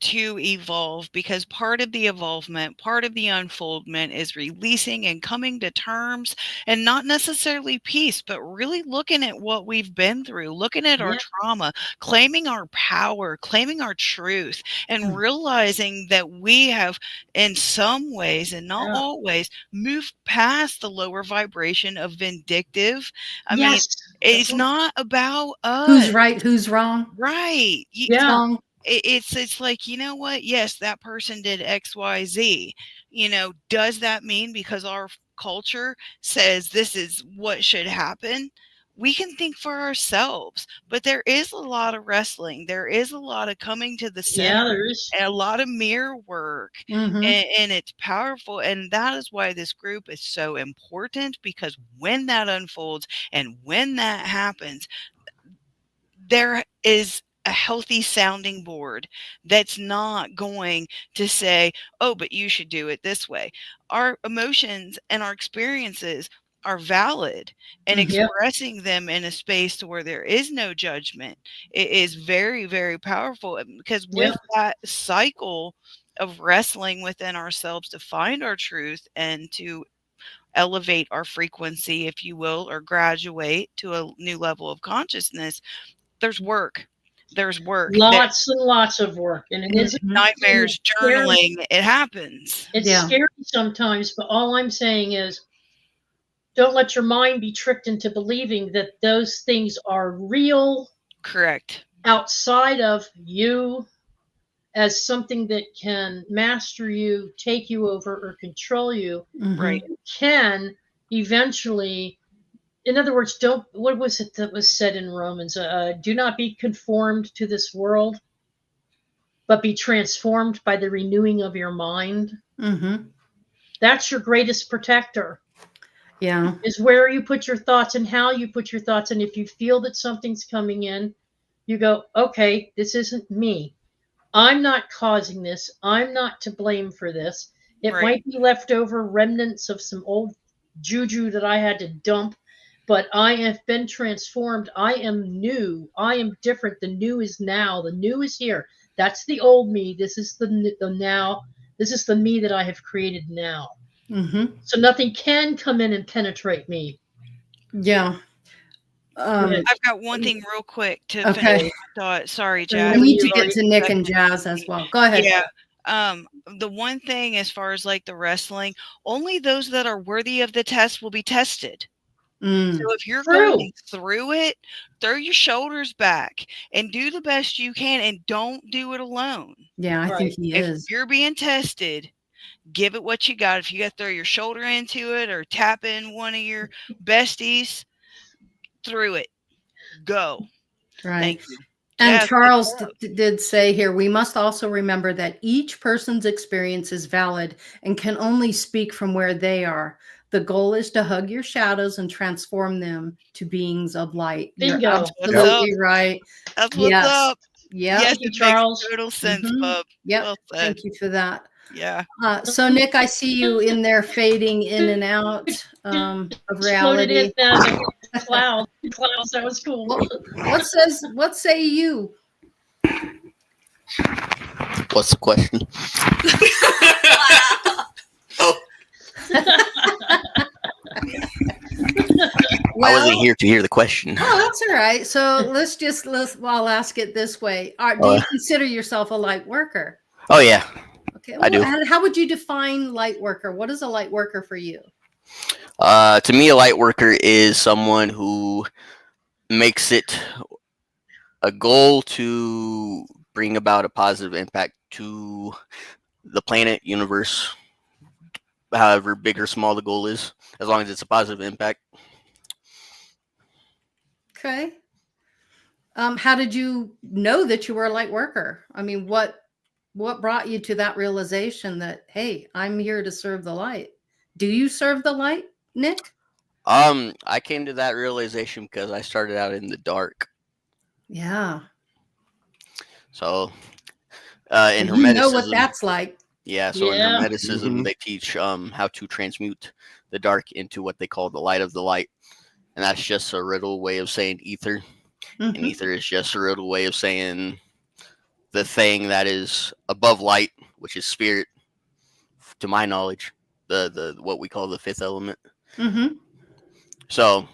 to evolve, because part of the evolvement, part of the unfoldment is releasing and coming to terms, and not necessarily peace, but really looking at what we've been through, looking at our trauma, claiming our power, claiming our truth, and realizing that we have, in some ways and not always, moved past the lower vibration of vindictive. I mean, it's not about us. Who's right, who's wrong? Right. Wrong. It's like, you know what? Yes, that person did XYZ. You know, does that mean because our culture says this is what should happen? We can think for ourselves, but there is a lot of wrestling. There is a lot of coming to the center, there is. and a lot of mirror work, and it's powerful. And that is why this group is so important, because when that unfolds and when that happens, there is a healthy sounding board that's not going to say, oh, but you should do it this way. Our emotions and our experiences are valid, and expressing them in a space to where there is no judgment, it is very, very powerful, because with that cycle of wrestling within ourselves to find our truth and to elevate our frequency, if you will, or graduate to a new level of consciousness, there's work. There's work. Lots and lots of work. And it is nightmares, journaling. It happens. It's scary sometimes, but all I'm saying is don't let your mind be tricked into believing that those things are real. Correct. Outside of you as something that can master you, take you over, or control you. Right. You can eventually. In other words, what was it that was said in Romans? Do not be conformed to this world, but be transformed by the renewing of your mind. That's your greatest protector. Yeah. Is where you put your thoughts and how you put your thoughts. And if you feel that something's coming in, you go, okay, this isn't me. I'm not causing this. I'm not to blame for this. It might be leftover remnants of some old juju that I had to dump. But I have been transformed. I am new. I am different. The new is now. The new is here. That's the old me. This is the now. This is the me that I have created now. So nothing can come in and penetrate me. Yeah. I've got one thing real quick to finish my thought. Sorry, Jazz. I need to get to Nick and Jazz as well. Go ahead. Yeah. The one thing, as far as like the wrestling, only those that are worthy of the test will be tested. So if you're going through it, throw your shoulders back and do the best you can, and don't do it alone. Yeah, I think he is. If you're being tested, give it what you got. If you got to throw your shoulder into it or tap in one of your besties, through it. Go. Right. Thank you. And Charles did say here, we must also remember that each person's experience is valid and can only speak from where they are. The goal is to hug your shadows and transform them to beings of light. Bingo. You're absolutely right. That's what's up. Yeah. Thank you, Charles. Makes total sense, bub. Yep. Well said. Thank you for that. Yeah. So Nick, I see you in there fading in and out of reality. Clouds. That was cool. What say you? What's the question? I wasn't here to hear the question. Oh, that's all right. So I'll ask it this way. Do you consider yourself a light worker? Oh, yeah. Okay. I do. How would you define light worker? What is a light worker for you? To me, a light worker is someone who makes it a goal to bring about a positive impact to the planet, universe, however big or small the goal is, as long as it's a positive impact. Okay. How did you know that you were a light worker? I mean, what brought you to that realization that, hey, I'm here to serve the light? Do you serve the light, Nick? I came to that realization because I started out in the dark. Yeah. So in And you know what Hermeticism, that's like. yeah. So in Yeah. Hermeticism, they teach how to transmute the dark into what they call the light of the light, and that's just a riddle way of saying ether. And Mhm. ether is just a riddle way of saying the thing that is above light, which is spirit, to my knowledge, the what we call the fifth element. Mhm. So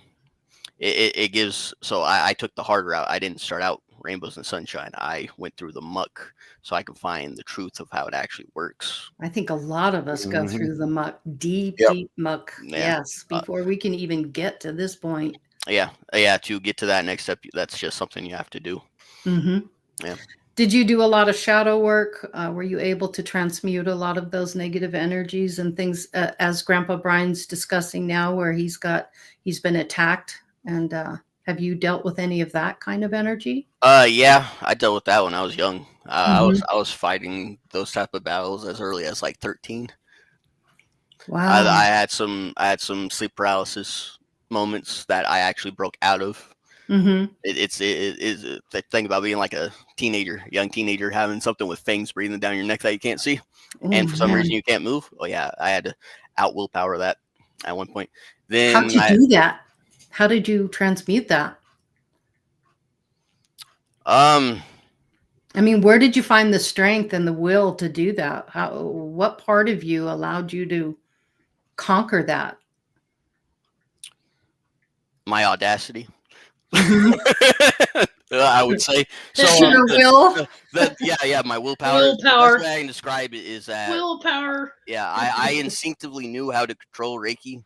it gives. So I took the hard route. I didn't start out rainbows and sunshine. I went through the muck so I could find the truth of how it actually works. I think a lot of us go Mhm. through the muck, deep, Yep. deep muck. Yeah. Yes, before we can even get to this point. Yeah. To get to that next step, that's just something you have to do. Mhm. Yeah. Did you do a lot of shadow work? Were you able to transmute a lot of those negative energies and things, as Grandpa Brian's discussing now, where he's been attacked? And have you dealt with any of that kind of energy? Yeah, I dealt with that when I was young. Mhm. I was fighting those type of battles as early as like 13. Wow. I had some sleep paralysis moments that I actually broke out of. Mm-hmm. It's the thing about being like a young teenager, having something with fangs breathing down your neck that you can't see, Oh, and for some man. reason you can't move. Oh yeah, I had to out willpower that at one point. How'd Then you do that? How did you transmute that? um I mean, where did you find the strength and the will to do that? What part of you allowed you to conquer that? my audacity. Mhm. I would say so. Sheer will. My willpower. The Willpower. best way I can describe it is that Willpower. I instinctively knew how to control Reiki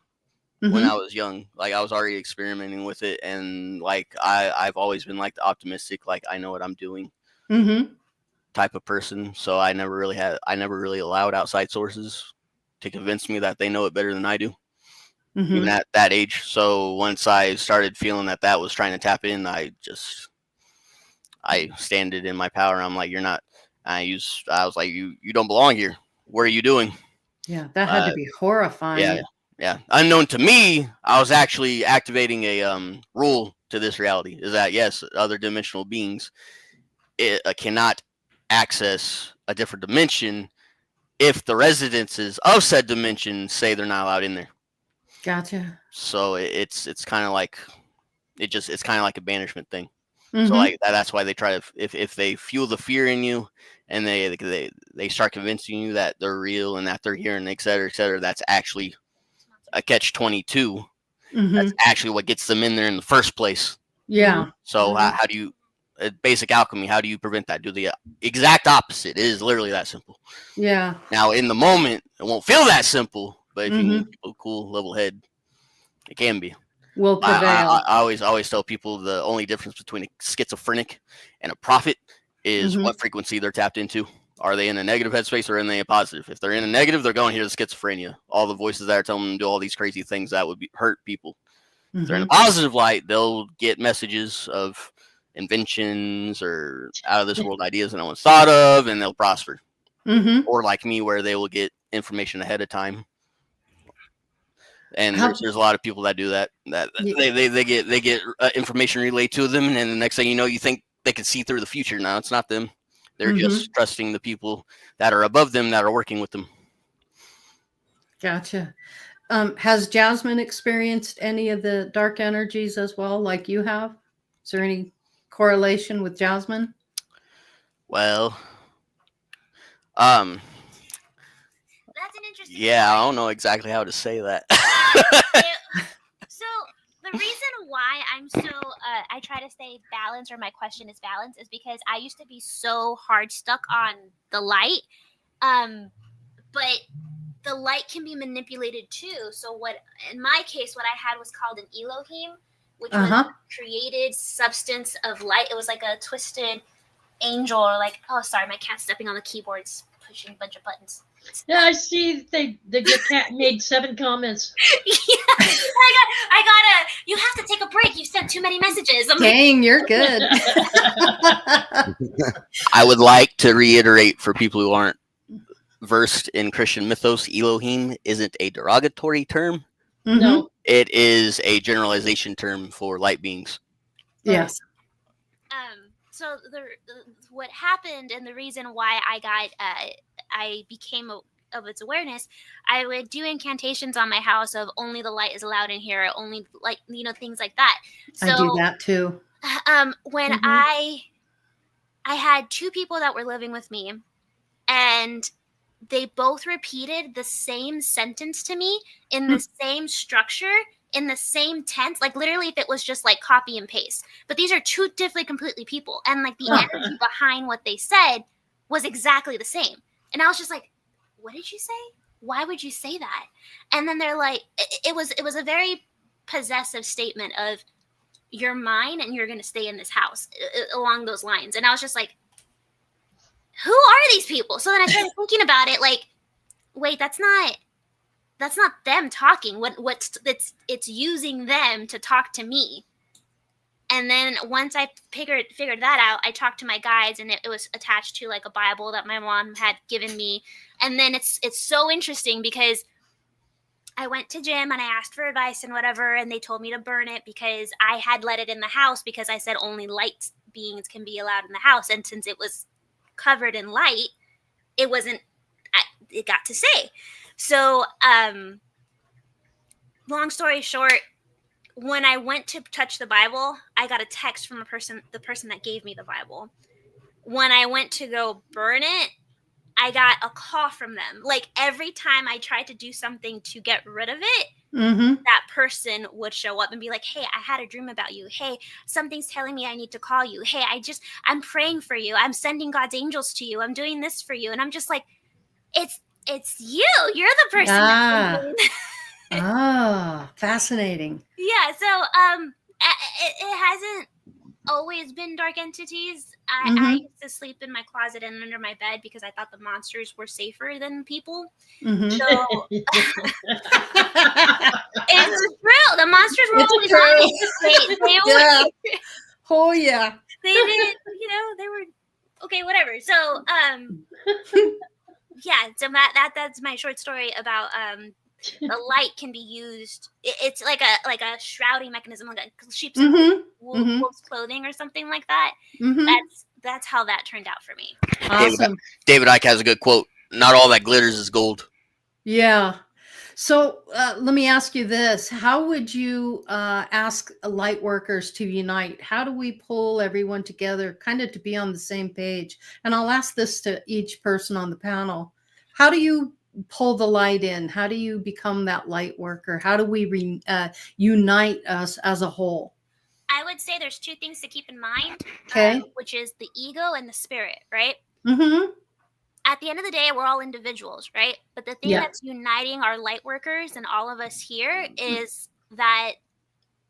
when I Mhm. was young. Like I was already experimenting with it, and like I've always been like the optimistic, like I know what I'm doing Mhm. type of person. So I never really allowed outside sources to convince me that they know it better than I do, even Mhm. at that age. So once I started feeling that was trying to tap in, I standed in my power. I'm like, you're not. I was like, you don't belong here. What are you doing? Yeah, that had to be Yeah, horrifying. yeah. Unknown to me, I was actually activating a rule to this reality. Is that yes, other dimensional beings cannot access a different dimension if the residences of said dimension say they're not allowed in there. Gotcha. So it's kind of like it's kind of like a banishment thing. So Mhm. like that's why they try to if they fuel the fear in you and they start convincing you that they're real and that they're here and et cetera, that's actually a catch-22. That's Mhm. actually what gets them in there in the first place. Yeah. So Mhm. how do you basic alchemy? How do you prevent that? Do the exact opposite. It is literally that simple. Yeah. Now in the moment, it won't feel that simple, but if you can Mhm. keep a cool level head, it can be. Will I prevail. always tell people the only difference between a schizophrenic and a prophet is Mhm. what frequency they're tapped into. Are they in a negative headspace or are they a positive? If they're in a negative, they're going here to schizophrenia. All the voices that are telling them to do all these crazy things that would hurt people. If they're in a Mhm. positive light, they'll get messages of inventions or out of this world ideas that no one's thought of, and they'll prosper. Mhm. Or like me, where they will get information ahead of time. And How there's a lot of people that do that. That y- they get information relayed to them, and then the next thing you know, you think they can see through the future. No, it's not them. They're Mhm. just trusting the people that are above them that are working with them. Gotcha. Has Jasmine experienced any of the dark energies as well, like you have? Is there any correlation with Jasmine? Well, um, That's an interesting yeah, I story. don't know exactly how to say that. So the reason why I'm so I try to stay balanced, or my question is balance, is because I used to be so hard stuck on the light, but the light can be manipulated too. So what in my case, what I had was called an Elohim, which was Uh-huh. created substance of light. It was like a twisted angel, or like, oh sorry, my cat's stepping on the keyboards, pushing a bunch of buttons. Yeah, I see the cat made 7 comments. Yeah, I gotta. You have to take a break. You've sent too many messages. I'm like, Dang, you're good. I would like to reiterate for people who aren't versed in Christian mythos, Elohim isn't a derogatory term. Mhm. No. It is a generalization term for light beings. Yes. so what happened and the reason why I became of its awareness, I would do incantations on my house of only the light is allowed in here, only like, you know, things like that. So I do that too. When Mhm. I had two people that were living with me, and they both repeated the same sentence to me in the same structure, in the same tense, like literally if it was just like copy and paste. But these are two different completely people, and like the energy behind what they said was exactly the same. And I was just like, what did you say? Why would you say that? And then they're like, it was a very possessive statement of, you're mine and you're going to stay in this house, along those lines. And I was just like, who are these people? So then I started thinking about it, like, wait, that's not them talking. It's using them to talk to me. And then once I figured that out, I talked to my guides, and it was attached to like a Bible that my mom had given me. And then it's so interesting because I went to gym and I asked for advice and whatever, and they told me to burn it because I had let it in the house because I said only light beings can be allowed in the house. And since it was covered in light, it wasn't, it got to stay. So, long story short, when I went to touch the Bible, I got a text from the person that gave me the Bible. When I went to go burn it, I got a call from them. Like every time I tried to do something to get rid of it, that person would show up and be like, hey, I had a dream about you. Hey, something's telling me I need to call you. Hey, I'm praying for you. I'm sending God's angels to you. I'm doing this for you. And I'm just like, it's you. You're the person that's been doing this. Fascinating. Yeah. So it hasn't always been dark entities. I used to sleep in my closet and under my bed because I thought the monsters were safer than people. So it's true. The monsters were always honest. They Oh yeah. They did, they were okay, whatever. So yeah, so that's my short story about the light can be used. It's like a shrouding mechanism, like a sheep's wolf's clothing or something like that. That's how that turned out for me. Awesome. David Icke has a good quote. Not all that glitters is gold. Yeah. So let me ask you this. How would you ask light workers to unite? How do we pull everyone together kind of to be on the same page? And I'll ask this to each person on the panel. How do you pull the light in? How do you become that light worker? How do we unite us as a whole? I would say there's two things to keep in mind, which is the ego and the spirit, right? At the end of the day, we're all individuals, right? But the thing that's uniting our light workers and all of us here is that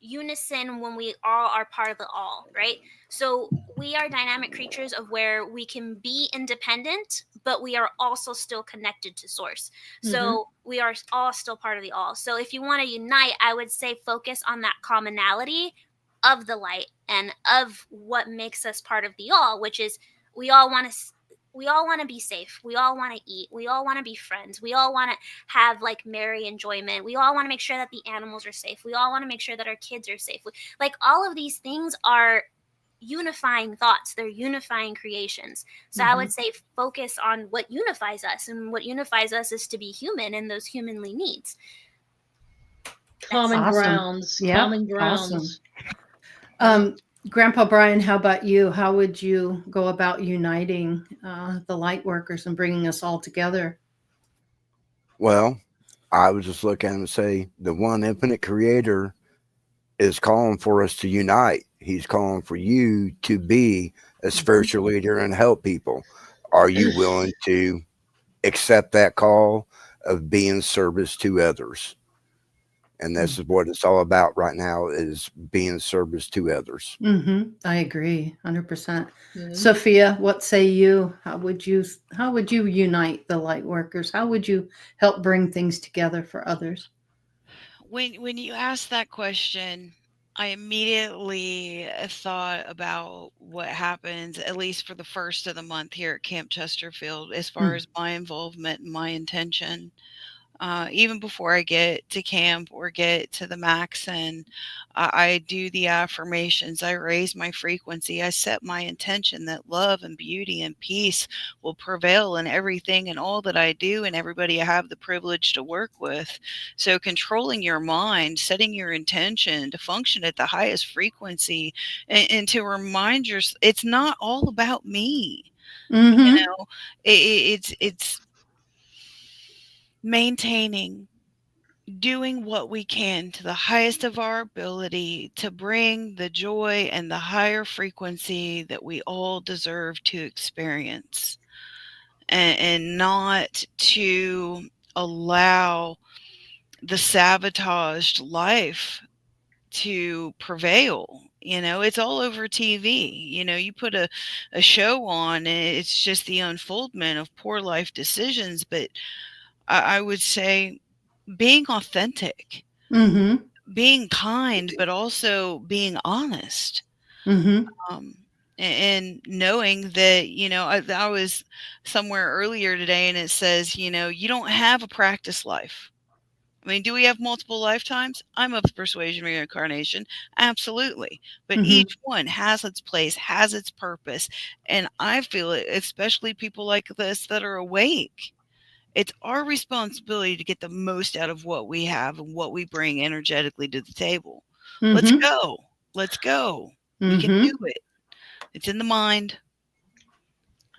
unison when we all are part of the all, right? So we are dynamic creatures of where we can be independent, but we are also still connected to source. So we are all still part of the all. So if you want to unite, I would say focus on that commonality of the light and of what makes us part of the all, which is we all want to be safe. We all want to eat. We all want to be friends. We all want to have like merry enjoyment. We all want to make sure that the animals are safe. We all want to make sure that our kids are safe. Like all of these things are unifying thoughts. They're unifying creations. So I would say focus on what unifies us, and what unifies us is to be human and those humanly needs. Common grounds. Yeah, common grounds. Awesome. Grandpa Brian, how about you? How would you go about uniting the light workers and bringing us all together? Well, I would just look at him and say, the one infinite creator is calling for us to unite. He's calling for you to be a spiritual leader and help people. Are you willing to accept that call of being service to others? And this is what it's all about right now, is being service to others. I agree 100%. Sophia, what say you? How would you unite the light workers? How would you help bring things together for others? When you asked that question, I immediately thought about what happens, at least for the first of the month here at Camp Chesterfield, as far as my involvement and my intention. even before I get to camp or get to the Maxon, I do the affirmations. I raise my frequency. I set my intention that love and beauty and peace will prevail in everything and all that I do and everybody I have the privilege to work with. So controlling your mind, setting your intention to function at the highest frequency, and to remind yourself it's not all about me. You know, it's maintaining, doing what we can to the highest of our ability to bring the joy and the higher frequency that we all deserve to experience, and not to allow the sabotaged life to prevail. You know, it's all over TV. You know, you put a show on, and it's just the unfoldment of poor life decisions. But I would say being authentic, being kind, but also being honest. Um, and knowing that, you know, I was somewhere earlier today and it says, you know, you don't have a practice life. I mean, do we have multiple lifetimes? I'm of the persuasion of reincarnation. Absolutely. But each one has its place, has its purpose. And I feel it, especially people like this that are awake. It's our responsibility to get the most out of what we have and what we bring energetically to the table. Let's go. Let's go. We can do it. It's in the mind.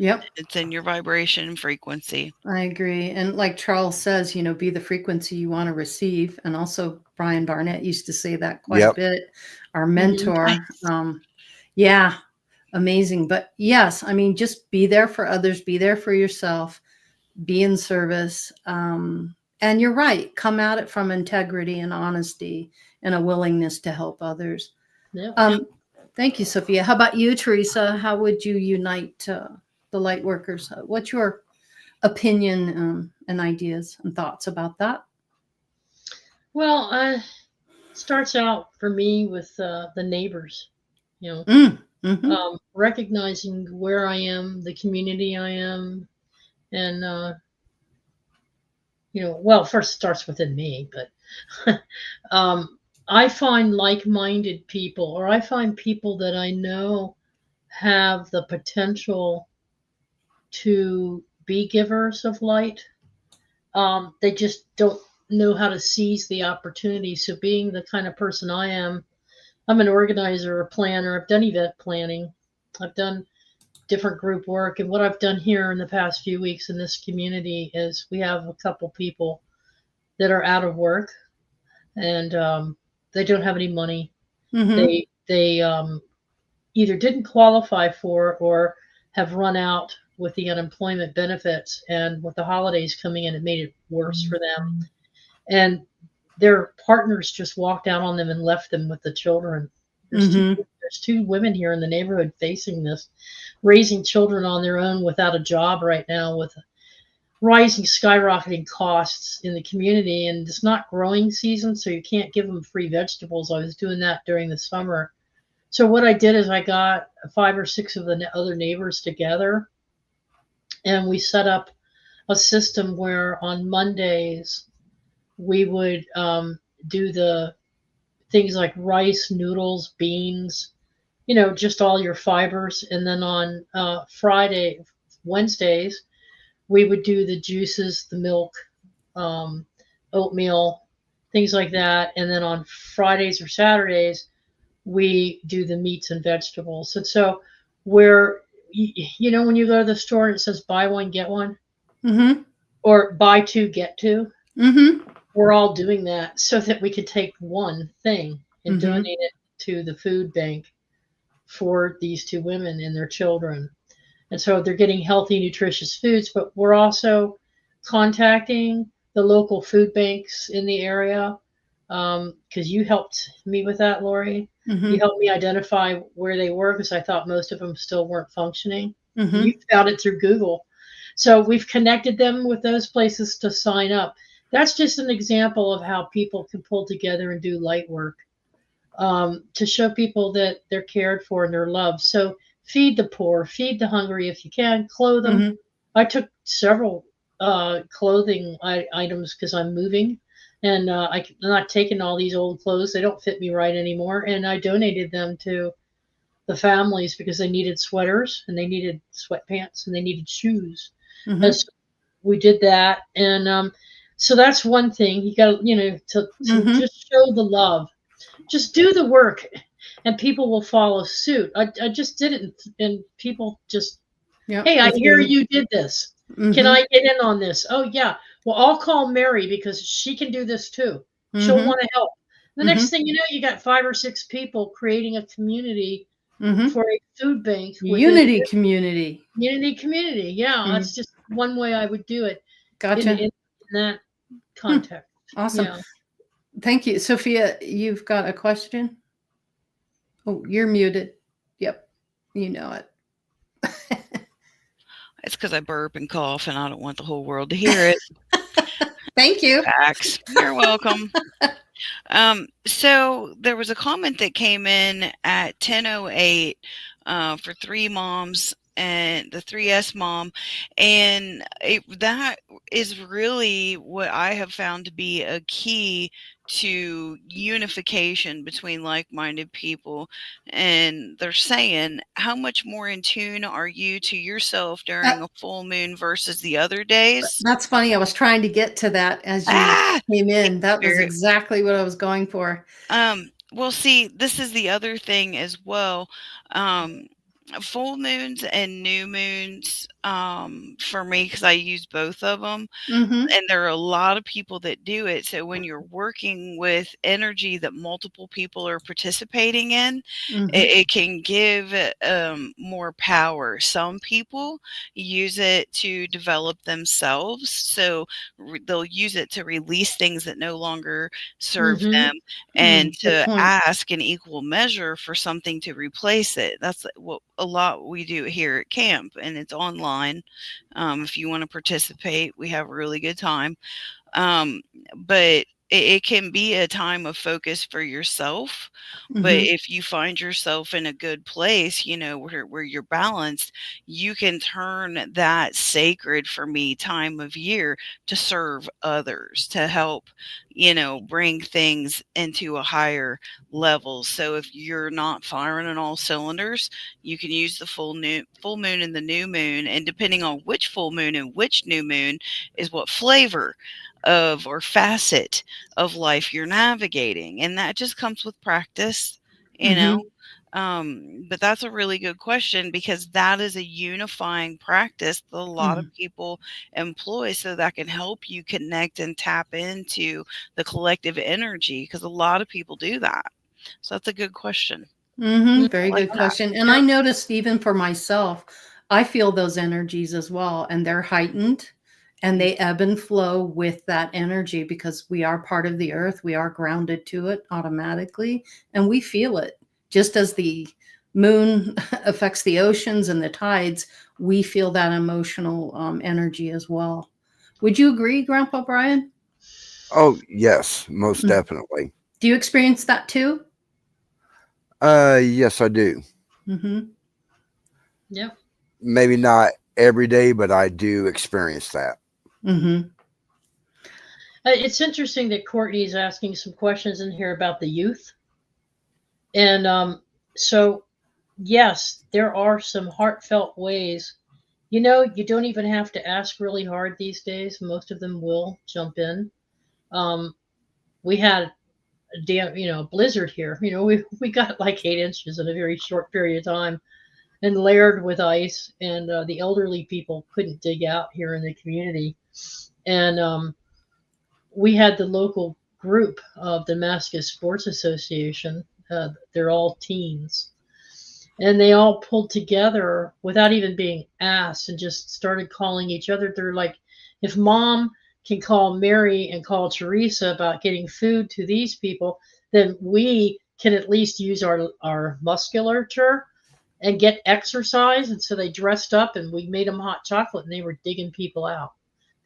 Yep. It's in your vibration and frequency. I agree. And like Charles says, you know, be the frequency you want to receive. And also Brian Barnett used to say that quite a bit, our mentor. Yeah, amazing. But yes, I mean, just be there for others, be there for yourself, be in service. And you're right. Come at it from integrity and honesty and a willingness to help others. Yeah. Thank you, Sophia. How about you, Teresa? How would you unite the light workers? What's your opinion and ideas and thoughts about that? Well, starts out for me with the neighbors, you know, recognizing where I am, the community I am, and you know, well, first starts within me, but I find like-minded people, or I find people that I know have the potential to be givers of light. They just don't know how to seize the opportunity. So being the kind of person I am, I'm an organizer, a planner. I've done event planning. I've done different group work. And what I've done here in the past few weeks in this community is we have a couple people that are out of work, and they don't have any money. They either didn't qualify for or have run out with the unemployment benefits, and with the holidays coming in, it made it worse for them. And their partners just walked out on them and left them with the children. There's two women here in the neighborhood facing this, raising children on their own without a job right now, with rising, skyrocketing costs in the community. And it's not growing season, so you can't give them free vegetables. I was doing that during the summer. So what I did is I got 5 or 6 of the other neighbors together, and we set up a system where on Mondays we would do the things like rice, noodles, beans, you know, just all your fibers. And then on Wednesdays, we would do the juices, the milk, oatmeal, things like that. And then on Fridays or Saturdays, we do the meats and vegetables. And so we're, you know, when you go to the store and it says buy one, get one, or buy two, get two, we're all doing that so that we could take one thing and donate it to the food bank for these two women and their children. And so they're getting healthy, nutritious foods, but we're also contacting the local food banks in the area, because you helped me with that, Laurie. You helped me identify where they were, because I thought most of them still weren't functioning. You found it through Google. So we've connected them with those places to sign up. That's just an example of how people can pull together and do light work, to show people that they're cared for and they're loved. So feed the poor, feed the hungry if you can, clothe them. I took several clothing items because I'm moving, and I'm not taking all these old clothes. They don't fit me right anymore, and I donated them to the families because they needed sweaters and they needed sweatpants and they needed shoes. Mhm. And so we did that, and so that's one thing. You got to Mhm. just show the love, just do the work, and people will follow suit. I just did it, and people just, Yep. hey, I If hear you- you did this. Can Mhm. I get in on this? Oh yeah. Well, I'll call Mary because she can do this too. She'll Mhm. want to help. The Mhm. next thing you know, you got 5 or 6 people creating a community Mhm. for a food bank within Unity community. community. Yeah, Mhm. that's just one way I would do it Gotcha. in that context. Awesome. Yeah. Thank you. Sophia, you've got a question? Oh, you're muted. Yep. You know it. It's because I burp and cough, and I don't want the whole world to hear it. Thank you. Facts. You're welcome. So there was a comment that came in at 10:08 for 3 moms and the 3S mom, and that is really what I have found to be a key to unification between like-minded people. And they're saying, how much more in tune are you to yourself during a full moon versus the other days? That's funny. I was trying to get to that as you came in. That was Spirit. exactly what I was going for. Well, see, this is the other thing as well. Full moons and new moons, for me, because I use both of them, Mhm. and there are a lot of people that do it. So when you're working with energy that multiple people are participating in, Mhm. it can give more power. Some people use it to develop themselves, so they'll use it to release things that no longer serve Mhm. them, and Good to point. ask in equal measure for something to replace it. That's what a lot we do here at camp, and it's online. If you want to participate, we have a really good time. But it can be a time of focus for yourself. But Mhm. if you find yourself in a good place, where you're balanced, you can turn that sacred, for me, time of year to serve others, to help, bring things into a higher level. So if you're not firing on all cylinders, you can use the full moon and the new moon, and depending on which full moon and which new moon is what flavor of or facet of life you're navigating, and that just comes with practice, you know. But that's a really good question, because that is a unifying practice that a lot of people employ, so that can help you connect and tap into the collective energy, because a lot of people do that. So that's a good question. Very I like good that. question. And I noticed even for myself, I feel those energies as well, and they're heightened and they ebb and flow with that energy because we are part of the earth. We are grounded to it automatically, and we feel it. Just as the moon affects the oceans and the tides, we feel that emotional energy as well. Would you agree, Grandpa Brian? Oh, yes, most Mm. definitely. Do you experience that too? Yes, I do. Mm-hmm. Yep. Maybe not every day, but I do experience that. Mm-hmm. It's interesting that Courtney is asking some questions in here about the youth. And so, yes, there are some heartfelt ways. You don't even have to ask really hard these days. Most of them will jump in. We had a blizzard here. We got like 8 inches in a very short period of time, and layered with ice. And the elderly people couldn't dig out here in the community. And we had the local group of the Damascus Sports Association. They're all teens, and they all pulled together without even being asked and just started calling each other. They're like, if Mom can call Mary and call Teresa about getting food to these people, then we can at least use our musculature and get exercise. And so they dressed up, and we made them hot chocolate, and they were digging people out.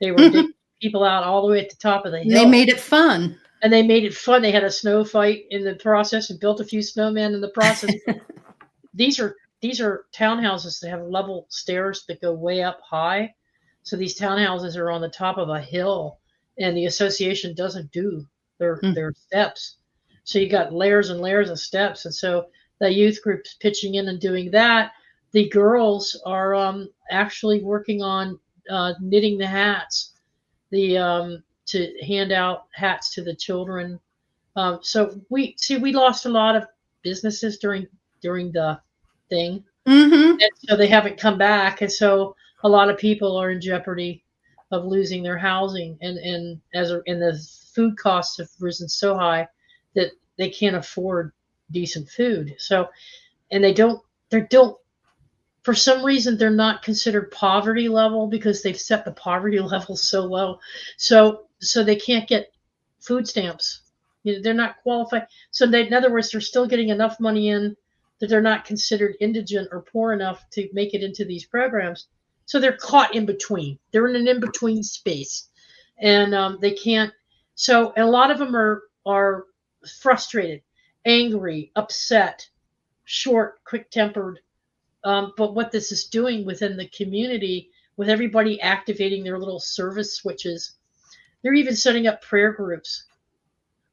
They were digging people out all the way at the top of the hill. They made it fun. And they made it fun. They had a snow fight in the process and built a few snowmen in the process. These are townhouses that have level stairs that go way up high. So these townhouses are on the top of a hill, and the association doesn't do their steps. So you got layers and layers of steps, and so the youth group's pitching in and doing that. The girls are actually working on knitting the hats, to hand out hats to the children. So we lost a lot of businesses during the thing, Mm-hmm. and so they haven't come back, and so a lot of people are in jeopardy of losing their housing, and the food costs have risen so high that they can't afford decent food. So, and they don't for some reason they're not considered poverty level because they've set the poverty level so low, so they can't get food stamps. They're not qualified. So in other words, they're still getting enough money in that they're not considered indigent or poor enough to make it into these programs. So they're caught in between. They're in an in-between space, and they can't. So and a lot of them are frustrated, angry, upset, short, quick-tempered. But what this is doing within the community, with everybody activating their little service switches, they're even setting up prayer groups.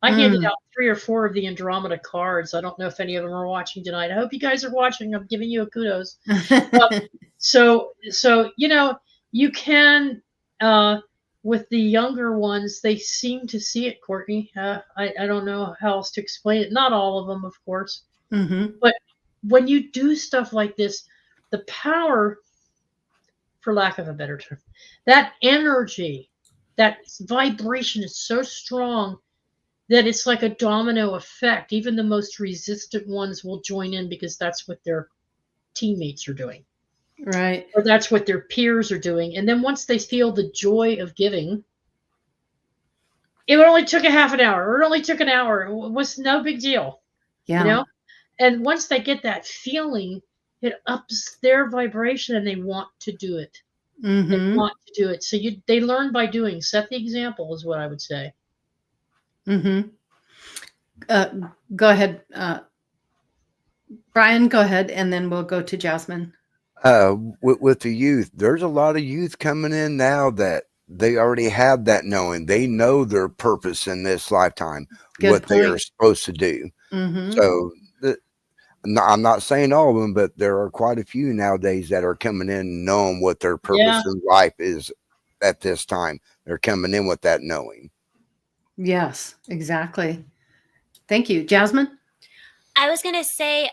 I handed out 3 or 4 of the Andromeda cards. I don't know if any of them are watching tonight. I hope you guys are watching. I'm giving you a kudos. So you can, with the younger ones, they seem to see it, Courtney. I don't know how else to explain it. Not all of them, of course. Mm-hmm. But when you do stuff like this, the power, for lack of a better term, that energy, that vibration is so strong that it's like a domino effect. Even the most resistant ones will join in because that's what their teammates are doing. Right. Or that's what their peers are doing. And then once they feel the joy of giving, it only took a half an hour, or it only took an hour. It was no big deal. Yeah. And once they get that feeling, it ups their vibration and they want to do it. Mm-hmm. They want to do it. So they learn by doing. Set the example is what I would say. Mm-hmm. Go ahead, Brian. Go ahead, and then we'll go to Jasmine. With the youth, there's a lot of youth coming in now that they already have that knowing. They know their purpose in this lifetime, what they are supposed to do. Mm-hmm. So I'm not saying all of them, but there are quite a few nowadays that are coming in knowing what their purpose in life is at this time. They're coming in with that knowing. Yes, exactly. Thank you. Jasmine? I was going to say,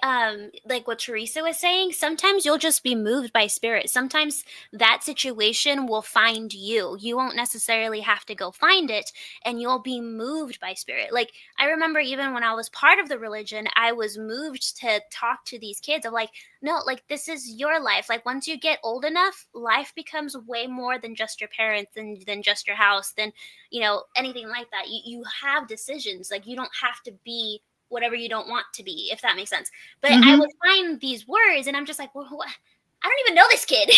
like what Teresa was saying, sometimes you'll just be moved by spirit. Sometimes that situation will find you. You won't necessarily have to go find it, and you'll be moved by spirit. Like, I remember even when I was part of the religion, I was moved to talk to these kids of like, no, like, this is your life. Like, once you get old enough, life becomes way more than just your parents and than just your house, than, anything like that. You have decisions. Like, you don't have to be whatever you don't want to be, if that makes sense. But I would find these words and I'm just like, well, I don't even know this kid.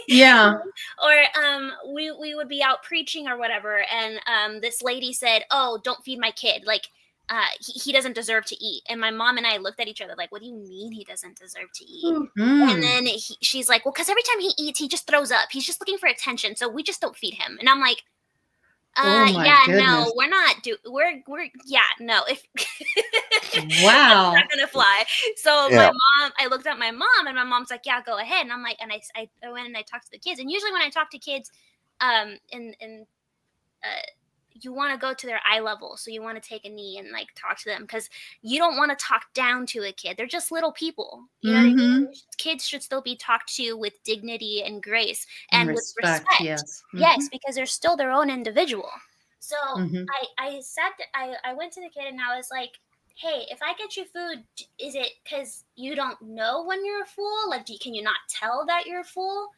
Yeah. Or we would be out preaching or whatever, and this lady said, oh, don't feed my kid. Like, he doesn't deserve to eat. And my mom and I looked at each other like, what do you mean he doesn't deserve to eat? Mm. And then she's like, well, because every time he eats, he just throws up. He's just looking for attention. So we just don't feed him. And I'm like, no, we're not no. If wow, that's not gonna fly. So my mom, I looked at my mom, and my mom's like, yeah, go ahead. And I'm like, and I went and I talked to the kids. And usually when I talk to kids, you want to go to their eye level. So you want to take a knee and like talk to them, because you don't want to talk down to a kid. They're just little people. You know what I mean? Kids should still be talked to with dignity and grace and with respect. Yes. Yes, because they're still their own individual. So I went to the kid and I was like, hey, if I get you food, is it because you don't know when you're full? Like, can you not tell that you're full?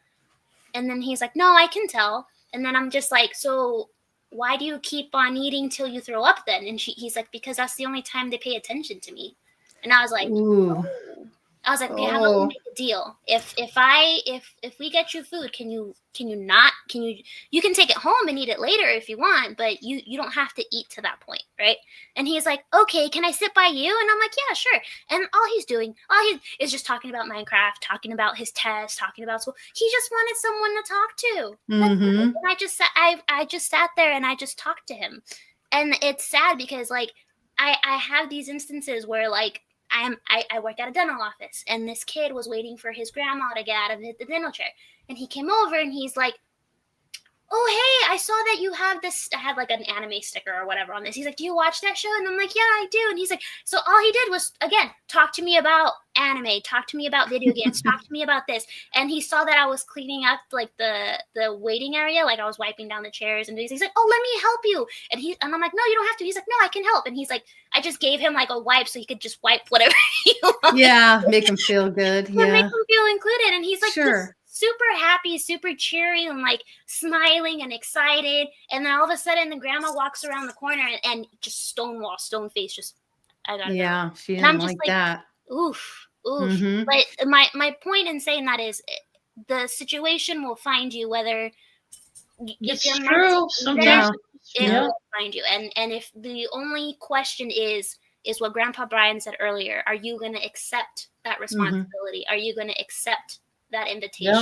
And then he's like, no, I can tell. And then I'm just like, so why do you keep on eating till you throw up then? And he's like, because that's the only time they pay attention to me. And I was like, ooh. I was like, okay, how about we Oh. make a deal? If we get you food, can you can take it home and eat it later if you want, but you don't have to eat to that point, right? And he's like, okay, can I sit by you? And I'm like, yeah, sure. And all he is just talking about Minecraft, talking about his tests, talking about school. He just wanted someone to talk to. Mm-hmm. And I just sat there and I just talked to him. And it's sad because like I have these instances where like I work at a dental office, and this kid was waiting for his grandma to get out of the dental chair, and he came over and he's like, oh, hey, I saw that you have this, I had like an anime sticker or whatever on this. He's like, do you watch that show? And I'm like, yeah, I do. And he's like, so all he did was, again, talk to me about anime, talk to me about video games, talk to me about this. And he saw that I was cleaning up like the waiting area, like I was wiping down the chairs, and he's like, oh, let me help you. And I'm like, no, you don't have to. He's like, no, I can help. And he's like, I just gave him like a wipe so he could just wipe whatever he wants. Yeah, make him feel good. Yeah, Yeah. make him feel included. And he's like, Sure. super happy, super cheery, and like smiling and excited. And then all of a sudden the grandma walks around the corner and just stone face, just I don't know. Yeah, she And I'm didn't just like like, that. oof. Mhm. But my point in saying that is the situation will find you, whether It's if you're true. meant to Sometimes, Yeah. it yeah. will find you. And if the only question is what Grandpa Brian said earlier, are you going to accept that responsibility? Are you going to accept that invitation?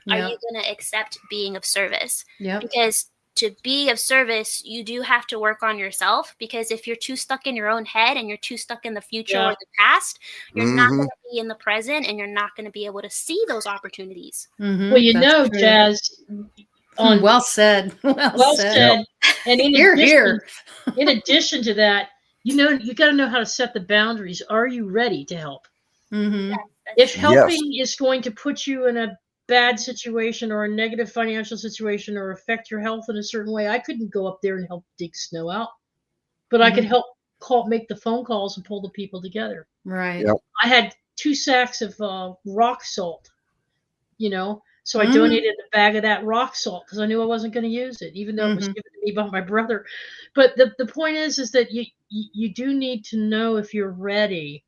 Are Yeah. you going to accept being of service? Yep. Because to be of service, you do have to work on yourself, because if you're too stuck in your own head and you're too stuck in the future or the past, you're not going to be in the present, and you're not going to be able to see those opportunities. Mhm. Well, you That's know, true. Jazz, on Well said. well said. And Here. in addition to that, you got to know how to set the boundaries. Are you ready to help? Mm-hmm. If helping is going to put you in a bad situation or a negative financial situation or affect your health in a certain way, I couldn't go up there and help dig snow out, but I could help make the phone calls and pull the people together. Right. Yep. I had 2 sacks of rock salt, so I donated a bag of that rock salt because I knew I wasn't going to use it, even though it was given to me by my brother. But the point is that you do need to know if you're ready.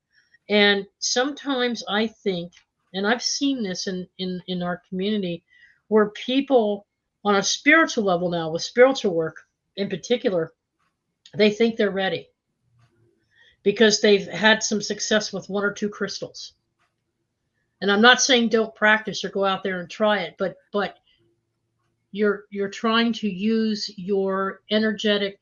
And sometimes I think, and I've seen this in our community, where people on a spiritual level now, with spiritual work in particular, they think they're ready because they've had some success with 1 or 2 crystals. And I'm not saying don't practice or go out there and try it, but you're trying to use your energetic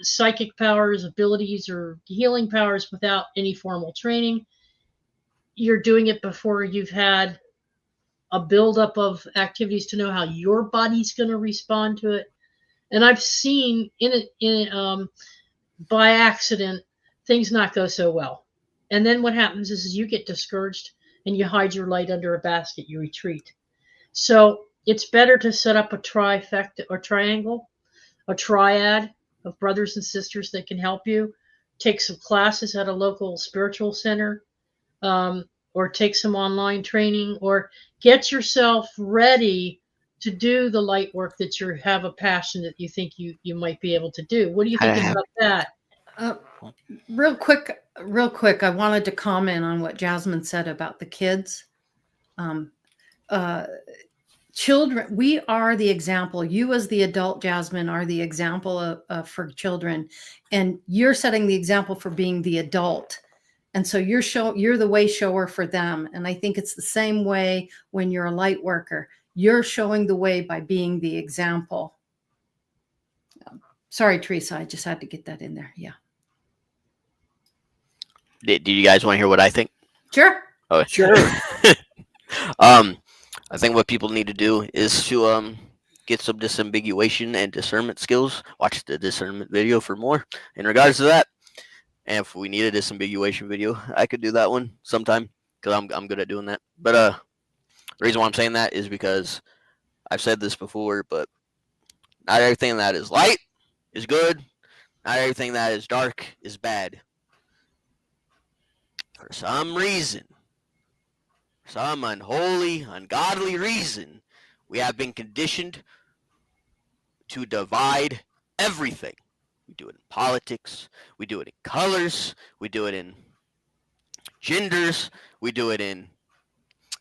psychic powers, abilities, or healing powers without any formal training. You're doing it before you've had a buildup of activities to know how your body's going to respond to it. And I've seen by accident things not go so well. And then what happens is you get discouraged and you hide your light under a basket. You retreat. So it's better to set up a trifecta or triangle, a triad of brothers and sisters that can help you. Take some classes at a local spiritual center, or take some online training, or get yourself ready to do the light work that you have a passion that you think you might be able to do. What do you think about that? Real quick, I wanted to comment on what Jasmine said about the kids. Children, we are the example. You as the adult, Jasmine, are the example for children, and you're setting the example for being the adult. And so you're the way shower for them. And I think it's the same way when you're a light worker. You're showing the way by being the example. Sorry, Teresa, I just had to get that in there. Yeah. Do you guys want to hear what I think? Sure. Oh, sure. I think what people need to do is to get some disambiguation and discernment skills. Watch the discernment video for more in regards to that. And if we need a disambiguation video, I could do that one sometime because I'm good at doing that. But the reason why I'm saying that is because I've said this before, but not everything that is light is good. Not everything that is dark is bad. For some reason, some unholy, ungodly reason, we have been conditioned to divide everything. We do it in politics. We do it in colors. We do it in genders. We do it in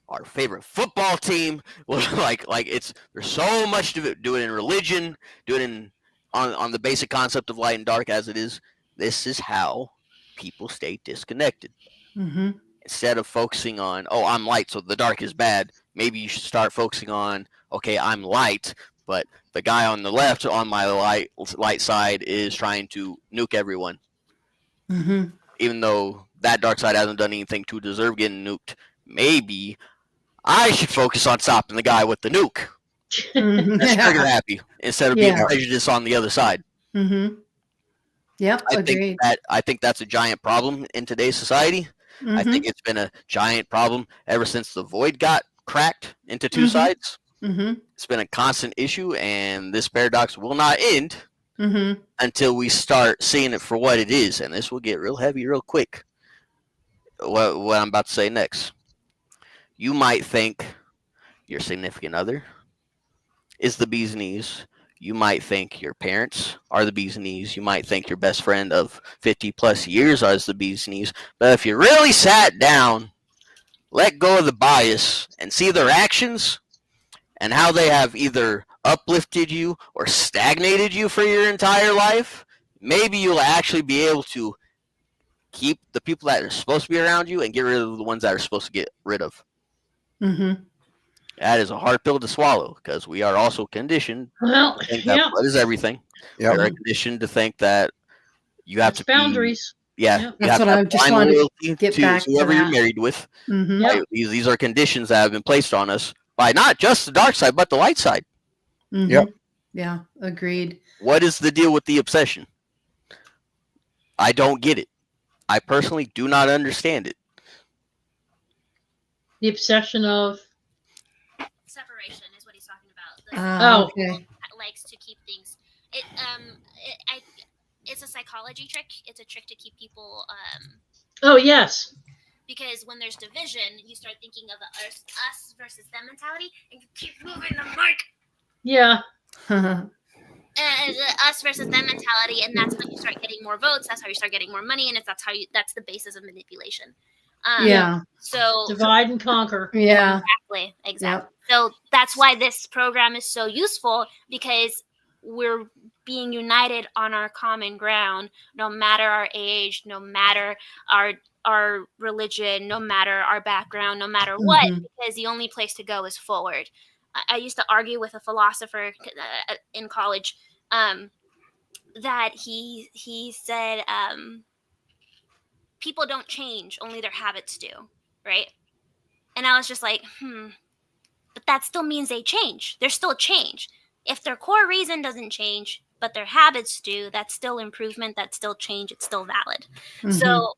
our favorite football team. like it's there's so much to it. Do it in religion. Do it in on the basic concept of light and dark as it is. This is how people stay disconnected. Mm-hmm. Instead of focusing on, oh, I'm light, so the dark is bad. Maybe you should start focusing on, okay, I'm light, but the guy on the left on my light side is trying to nuke everyone. Mm-hmm. Even though that dark side hasn't done anything to deserve getting nuked, maybe I should focus on stopping the guy with the nuke. That's trigger happy instead of being prejudiced on the other side. Mm-hmm. Yep, agreed. I think that's a giant problem in today's society. Mm-hmm. I think it's been a giant problem ever since the void got cracked into two sides. Mm-hmm. It's been a constant issue, and this paradox will not end Mm-hmm. until we start seeing it for what it is. And this will get real heavy real quick. What I'm about to say next. You might think your significant other is the bee's knees. You might think your parents are the bee's knees. You might think your best friend of 50 plus years is the bee's knees. But if you really sat down, let go of the bias, and see their actions and how they have either uplifted you or stagnated you for your entire life, maybe you'll actually be able to keep the people that are supposed to be around you and get rid of the ones that are supposed to get rid of. Mm-hmm. That is a hard pill to swallow because we are also conditioned to think that blood is everything. Yep. We are conditioned to think that you have to boundaries. That's what I just wanted to get back to. Whoever you're married with. Mm-hmm. Right? These are conditions that have been placed on us by not just the dark side, but the light side. Mm-hmm. Yep. Yeah, agreed. What is the deal with the obsession? I don't get it. I personally do not understand it. The obsession of Separation is what he's talking about. Okay. Likes to keep things. It's a psychology trick. It's a trick to keep people. Oh yes. Because when there's division, you start thinking of the us versus them mentality, and you keep moving the mic. Yeah. Us versus them mentality, and that's when you start getting more votes. That's how you start getting more money, and that's the basis of manipulation. So divide and conquer. Yeah. Exactly. Yep. So that's why this program is so useful, because we're being united on our common ground, no matter our age, no matter our religion, no matter our background, no matter what, because the only place to go is forward. I used to argue with a philosopher in college that he said people don't change, only their habits do, right? And I was just like, but that still means they change. There's still change. If their core reason doesn't change, but their habits do, that's still improvement, that's still change, it's still valid. So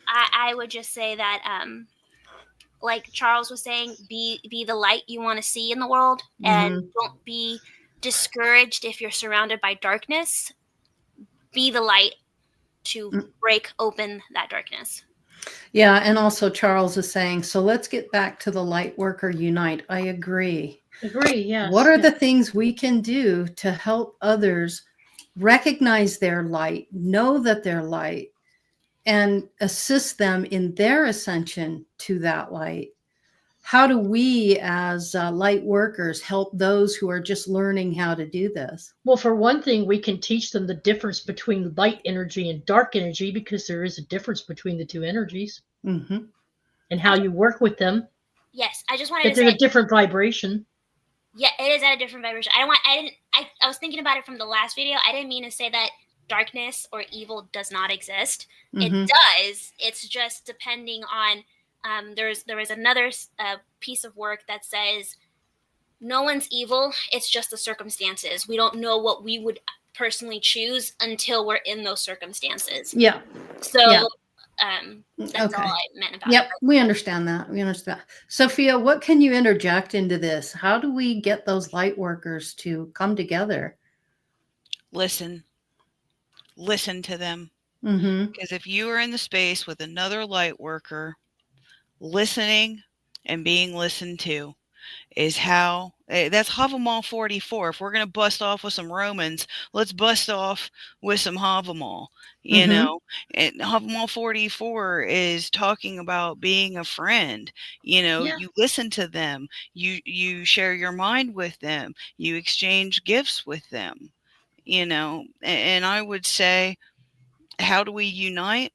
I would just say that, like Charles was saying, be the light you want to see in the world, and don't be discouraged if you're surrounded by darkness. Be the light to break open that darkness. Yeah, and also Charles is saying, so let's get back to the Lightworker Unite. I agree. Yes. What are the things we can do to help others recognize their light, know that they're light, and assist them in their ascension to that light? How do we as light workers help those who are just learning how to do this? Well, for one thing, we can teach them the difference between light energy and dark energy, because there is a difference between the two energies, and how you work with them. Yes, I just wanted to say there's a different vibration. Yeah, it is at a different vibration. I was thinking about it from the last video. I didn't mean to say that darkness or evil does not exist. It does. It's just depending on. There is another piece of work that says no one's evil. It's just the circumstances. We don't know what we would personally choose until we're in those circumstances. Yeah. So that's all I meant about it. Yep, we understand that. Sophia, what can you interject into this? How do we get those light workers to come together? Listen to them. Because if you are in the space with another light worker, listening and being listened to, is how that's Havamal 44. If we're going to bust off with some Romans, let's bust off with some Havamal, you know. And Havamal 44 is talking about being a friend. You know, Yeah. you listen to them, you share your mind with them, you exchange gifts with them, you know. And I would say, how do we unite?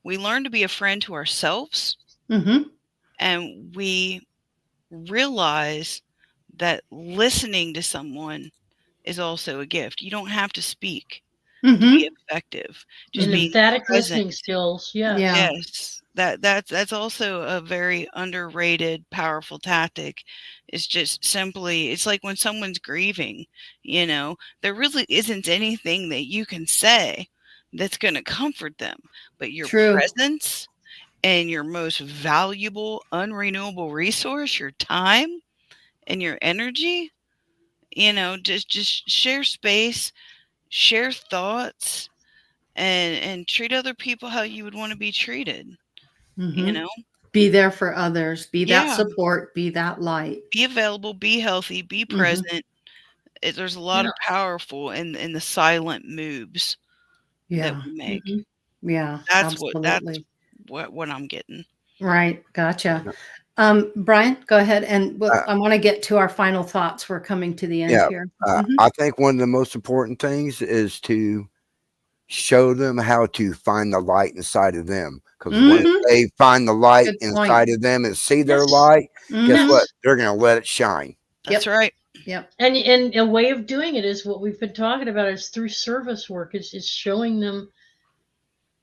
We learn to be a friend to ourselves, and we realize that listening to someone is also a gift. You don't have to speak to be effective. Just And being emphatic present. listening skills. Yeah. Yeah. Yes. That's also a very underrated, powerful tactic. It's just simply, it's like when someone's grieving, you know, there really isn't anything that you can say that's going to comfort them, but your True. presence and your most valuable, unrenewable resource, your time and your energy, you know, just share space, share thoughts, and treat other people how you would want to be treated, you know. Be there for others. Be that Yeah, support. Be that light. be available, be healthy, be present. There's a lot Yeah. of powerful in the silent moves that Yeah. we make. Yeah. That's Absolutely. what I'm getting. Right. Gotcha. Brian, go ahead. And I want to get to our final thoughts. We're coming to the end Yeah, here. I think one of the most important things is to show them how to find the light inside of them. Because when they find the light Good point. inside of them and see their Yes. light, guess what? They're going to let it shine. That's right. Yep. And a way of doing it is what we've been talking about, is through service work. Is showing them,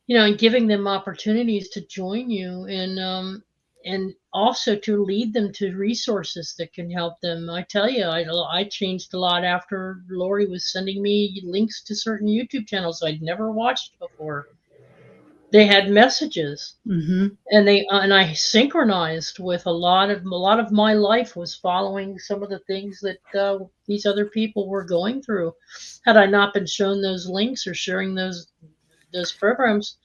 you know, and giving them opportunities to join you, and also to lead them to resources that can help them. I tell you, I changed a lot after Laurie was sending me links to certain YouTube channels I'd never watched before. They had messages, and I synchronized with a lot of my life was following some of the things that these other people were going through. Had I not been shown those links or sharing those programs,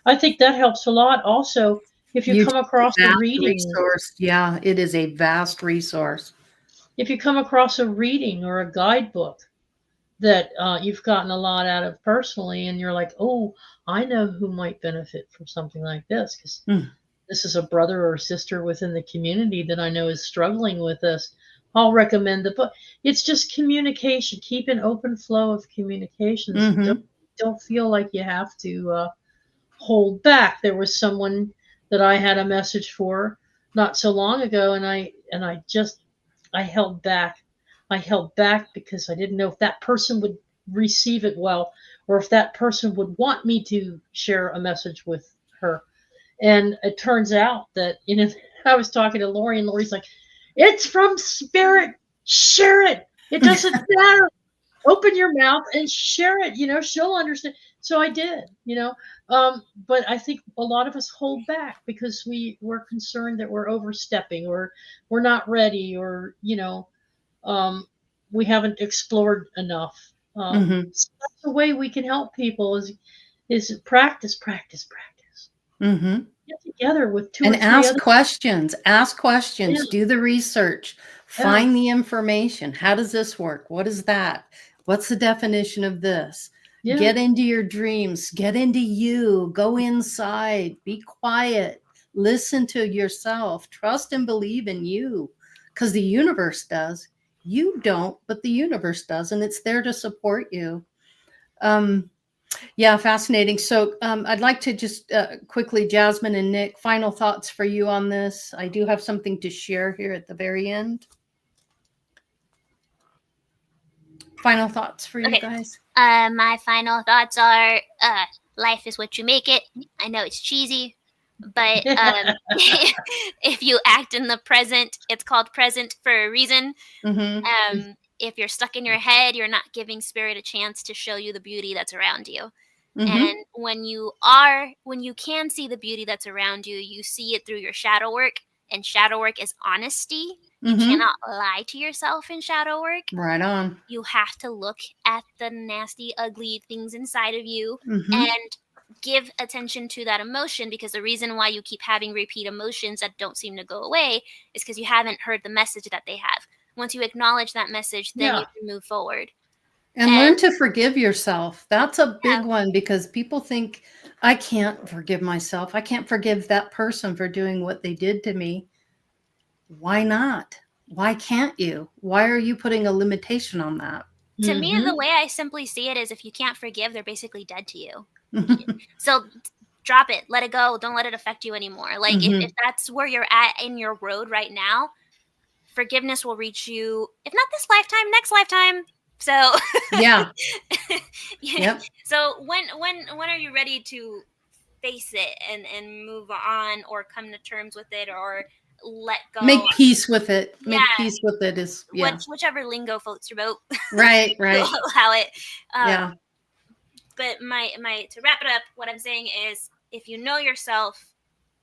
I think that helps a lot. Also, if you come across a vast reading, resource. Yeah, it is a vast resource. if you come across a reading or a guidebook that you've gotten a lot out of personally, and you're like, oh, I know who might benefit from something like this, because this is a brother or sister within the community that I know is struggling with this, I'll recommend the book. It's just communication. Keep an open flow of communications. Don't feel like you have to hold back. There was someone that I had a message for not so long ago, and I held back. I held back because I didn't know if that person would receive it well, or if that person would want me to share a message with her. And it turns out that, you know, I was talking to Laurie, and Laurie's like, it's from Spirit. Share it. It doesn't matter. Open your mouth and share it. You know, she'll understand. So I did, you know. But I think a lot of us hold back because we're concerned that we're overstepping, or we're not ready, or, you know, we haven't explored enough. So that's the way we can help people is practice. Get together with two and or three ask other questions. Ask questions. Yeah. Do the research. Find the information. How does this work? What is that? What's the definition of this? Yeah. Get into your dreams. Get into you. Go inside. Be quiet. Listen to yourself. Trust and believe in you, because the universe does. You don't, but the universe does, and it's there to support you. Yeah, fascinating. So I'd like to just quickly, Jasmine and Nick, final thoughts for you on this. I do have something to share here at the very end. Final thoughts for you guys? My final thoughts are life is what you make it. I know it's cheesy, but if you act in the present, it's called present for a reason. If you're stuck in your head, you're not giving spirit a chance to show you the beauty that's around you. And when you can see the beauty that's around you, you see it through your shadow work. And shadow work is honesty. You cannot lie to yourself in shadow work. Right on. You have to look at the nasty, ugly things inside of you and give attention to that emotion, because the reason why you keep having repeat emotions that don't seem to go away is because you haven't heard the message that they have. Once you acknowledge that message, then you can move forward. And learn to forgive yourself. That's a big Yeah. one, because people think, I can't forgive myself. I can't forgive that person for doing what they did to me. Why not? Why can't you? Why are you putting a limitation on that? To me, the way I simply see it is, if you can't forgive, they're basically dead to you. So drop it, let it go. Don't let it affect you anymore. Like if that's where you're at in your road right now, forgiveness will reach you, if not this lifetime, next lifetime. So Yeah. Yep. So when are you ready to face it and move on, or come to terms with it, or let go? Make peace with it. Yeah. Make peace with it is whichever lingo floats your boat. Right. Allow it. Yeah. But my to wrap it up, what I'm saying is, if you know yourself,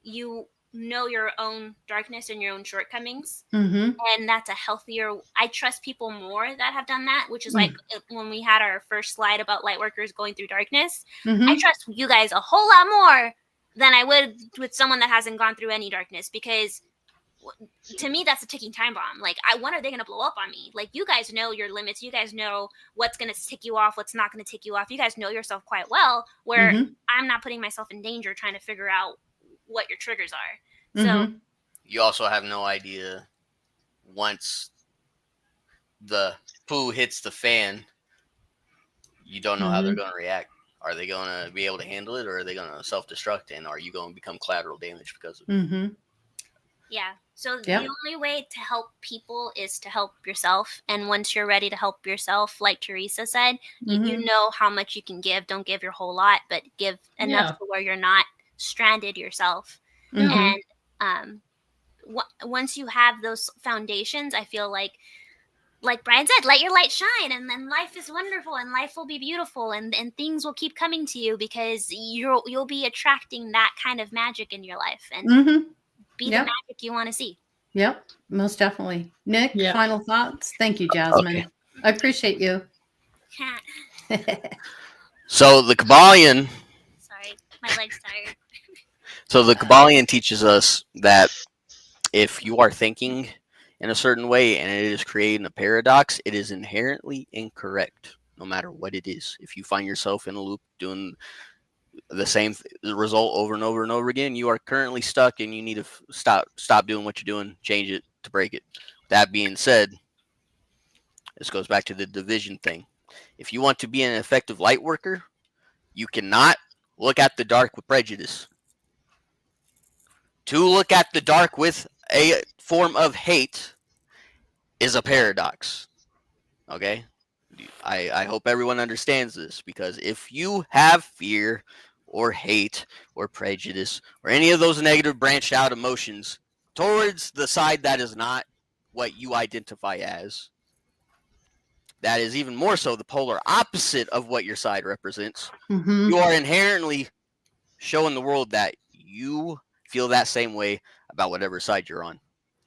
you know your own darkness and your own shortcomings, and that's a healthier. I trust people more that have done that, which is like when we had our first slide about lightworkers going through darkness. I trust you guys a whole lot more than I would with someone that hasn't gone through any darkness, because to me that's a ticking time bomb. Like, when are they going to blow up on me? Like, you guys know your limits, you guys know what's going to tick you off, what's not going to tick you off. You guys know yourself quite well, where I'm not putting myself in danger trying to figure out what your triggers are. So you also have no idea, once the poo hits the fan, you don't know how they're going to react. Are they going to be able to handle it, or are they going to self-destruct, and are you going to become collateral damage because of it? Yeah. So the only way to help people is to help yourself. And once you're ready to help yourself, like Teresa said, you know how much you can give. Don't give your whole lot, but give enough to where you're not stranded yourself. And once you have those foundations, I feel like Brian said, let your light shine, and then life is wonderful, and life will be beautiful, and things will keep coming to you, because you'll be attracting that kind of magic in your life, and be the magic you want to see. Yep, most definitely. Nick, final thoughts? Thank you, Jasmine. Okay. I appreciate you. So the Kabbalion. Sorry, my leg's tired. So the Kabbalion teaches us that if you are thinking in a certain way and it is creating a paradox, it is inherently incorrect, no matter what it is. If you find yourself in a loop doing the same result over and over and over again, you are currently stuck, and you need to stop doing what you're doing, change it to break it. That being said, this goes back to the division thing. If you want to be an effective light worker, you cannot look at the dark with prejudice. To look at the dark with a form of hate is a paradox. Okay? I hope everyone understands this, because if you have fear or hate or prejudice or any of those negative branched out emotions towards the side that is not what you identify as, that is even more so the polar opposite of what your side represents, you are inherently showing the world that you feel that same way about whatever side you're on,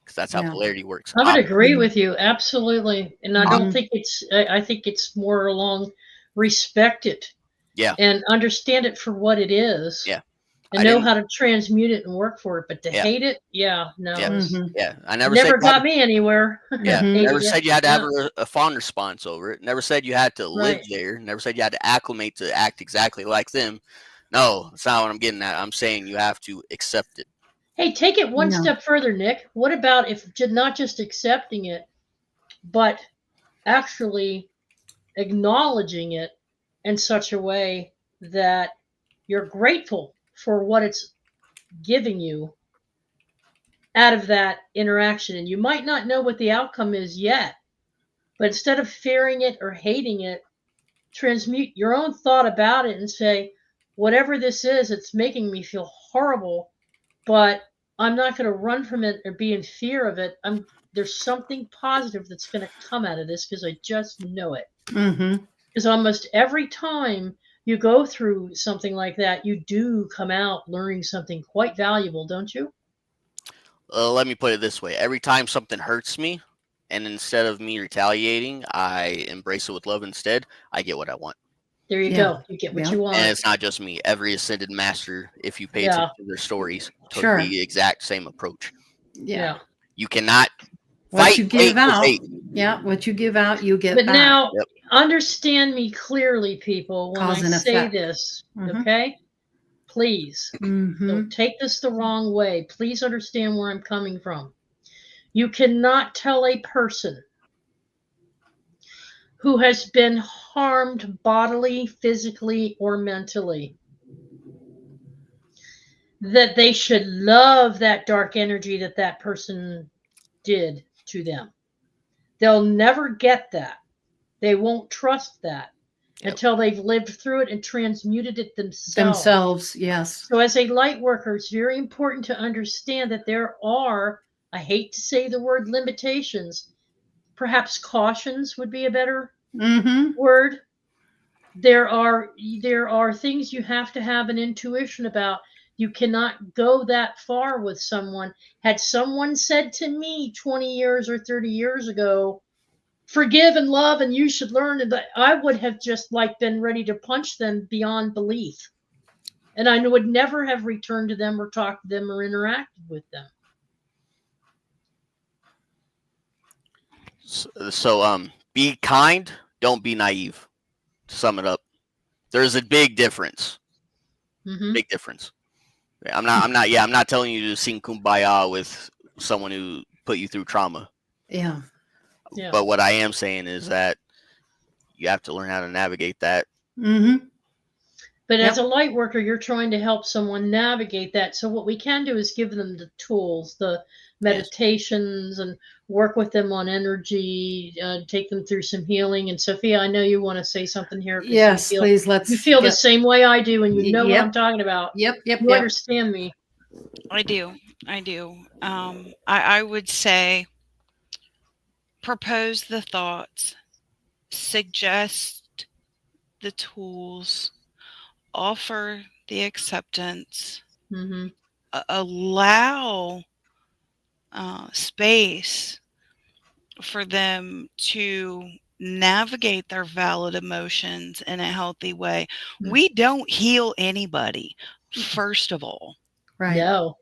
because that's how polarity works. I would agree with you, absolutely. And I don't think I think it's more along respect it. Yeah. And understand it for what it is. Yeah. And know how to transmute it and work for it. But to hate it, no. Yeah. I never got me anywhere. Yeah. Never said you had to have a fond response over it. Never said you had to live there. Never said you had to acclimate to act exactly like them. No, that's not what I'm getting at. I'm saying you have to accept it. Hey, take it one step further, Nick. What about if not just accepting it, but actually acknowledging it in such a way that you're grateful for what it's giving you out of that interaction? And you might not know what the outcome is yet, but instead of fearing it or hating it, transmute your own thought about it and say, whatever this is, it's making me feel horrible, but I'm not going to run from it or be in fear of it. There's something positive that's going to come out of this, because I just know it. Because almost every time you go through something like that, you do come out learning something quite valuable, don't you? Let me put it this way. Every time something hurts me, and instead of me retaliating, I embrace it with love instead, I get what I want. There you Yeah. go. You get what Yeah. you And want. it's not just me. Every ascended master, if you pay Yeah. attention to their stories, took Sure. the exact same approach. Yeah. You cannot What fight you hate give with out, hate. yeah, what you give out, you get But back. now, Yep. understand me clearly, people, when Cause I and say effect. this, Mhm. okay? Please, Mm-hmm. don't take this the wrong way. Please understand where I'm coming from. You cannot tell a person who has been harmed bodily, physically, or mentally that they should love that dark energy that that person did to them. They'll never get that. They won't trust that Yep. until they've lived through it and transmuted it themselves. Themselves, yes. So as a light worker, it's very important to understand that there are, I hate to say the word limitations, perhaps cautions would be a better Mm-hmm. word. There are things you have to have an intuition about. You cannot go that far with someone. Had someone said to me 20 years or 30 years ago, forgive and love and you should learn, and I would have just like been ready to punch them beyond belief. And I would never have returned to them or talked to them or interacted with them. So, be kind, don't be naive. To sum it up, there's a big difference. Mm-hmm. Big difference. I'm not telling you to sing kumbaya with someone who put you through trauma. Yeah. Yeah. But what I am saying is that you have to learn how to navigate that. Mm-hmm. But as a light worker, you're trying to help someone navigate that. So what we can do is give them the tools, the meditations, and work with them on energy, take them through some healing. And Sophia, I know you want to say something here. Yes, please. You feel the same way I do, and you know what Yep. I'm talking about. Yep. You understand me. I do. I would say propose the thoughts, suggest the tools, offer the acceptance, Mm-hmm. Allow space for them to navigate their valid emotions in a healthy way. We don't heal anybody, first of all. Right. No.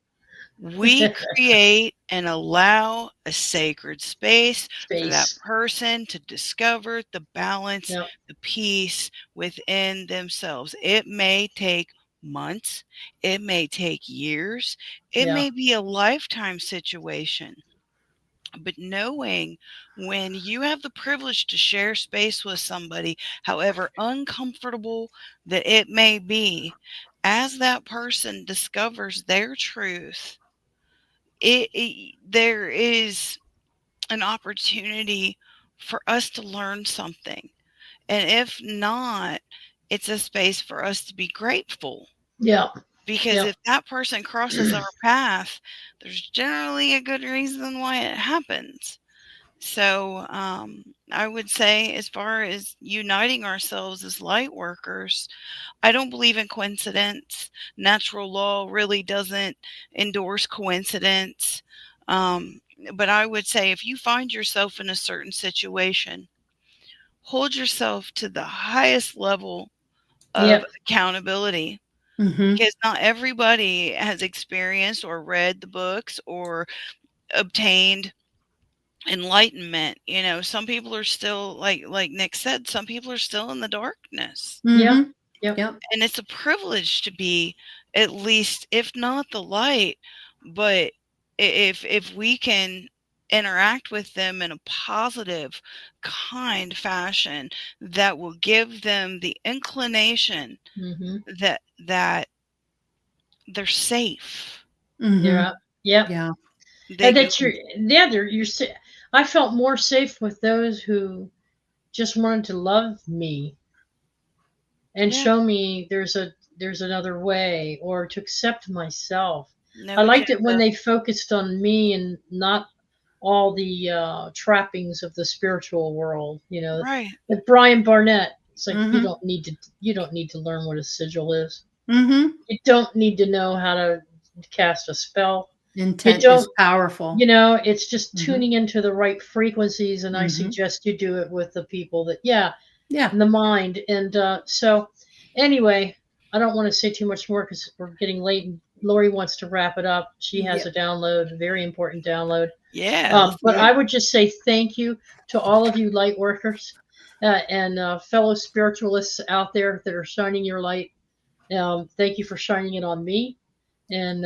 We create and allow a sacred space for that person to discover the balance, the peace within themselves. It may take months, it may take years, it may be a lifetime situation. But knowing when you have the privilege to share space with somebody, however uncomfortable that it may be, as that person discovers their truth, there is an opportunity for us to learn something. And if not, it's a space for us to be grateful. Yeah. Because if that person crosses our path, there's generally a good reason why it happens. So I would say, as far as uniting ourselves as light workers, I don't believe in coincidence. Natural law really doesn't endorse coincidence. But I would say, if you find yourself in a certain situation, hold yourself to the highest level of accountability. Mm-hmm. Because not everybody has experienced or read the books or obtained enlightenment. You know, some people are still, like Nick said, some people are still in the darkness. Mm-hmm. Yep. And it's a privilege to be, at least, if not the light, but if we can interact with them in a positive, kind fashion that will give them the inclination that they're safe. Mm-hmm. Yeah. Yeah. And that I felt more safe with those who just wanted to love me and show me there's another way, or to accept myself. I liked it when they focused on me and not all the trappings of the spiritual world. You know, like Brian Barnett. It's like you don't need to learn what a sigil is. Mm-hmm. You don't need to know how to cast a spell. Intent is powerful. You know, it's just tuning into the right frequencies, and I suggest you do it with the people that, Yeah. the mind. And so, anyway, I don't want to say too much more because we're getting late. And Laurie wants to wrap it up. She has a download, a very important download. Yeah. But I would just say thank you to all of you light workers and fellow spiritualists out there that are shining your light. Thank you for shining it on me, and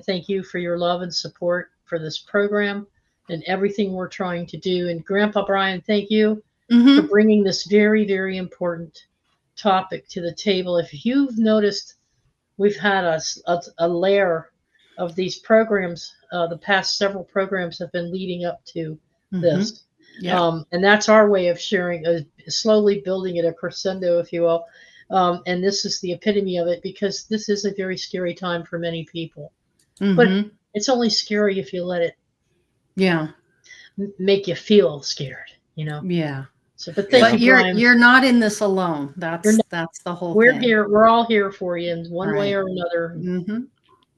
thank you for your love and support for this program and everything we're trying to do. And Grandpa Brian, thank you for bringing this very, very important topic to the table. If you've noticed, we've had a layer of these programs. The past several programs have been leading up to this. Yeah. And that's our way of sharing, slowly building it, a crescendo, if you will. And this is the epitome of it, because this is a very scary time for many people. But it's only scary if you let it make you feel scared, Yeah. So, but thank you, Brian. You're not in this alone. That's the whole We're thing. here. We're all here for you in one way or another.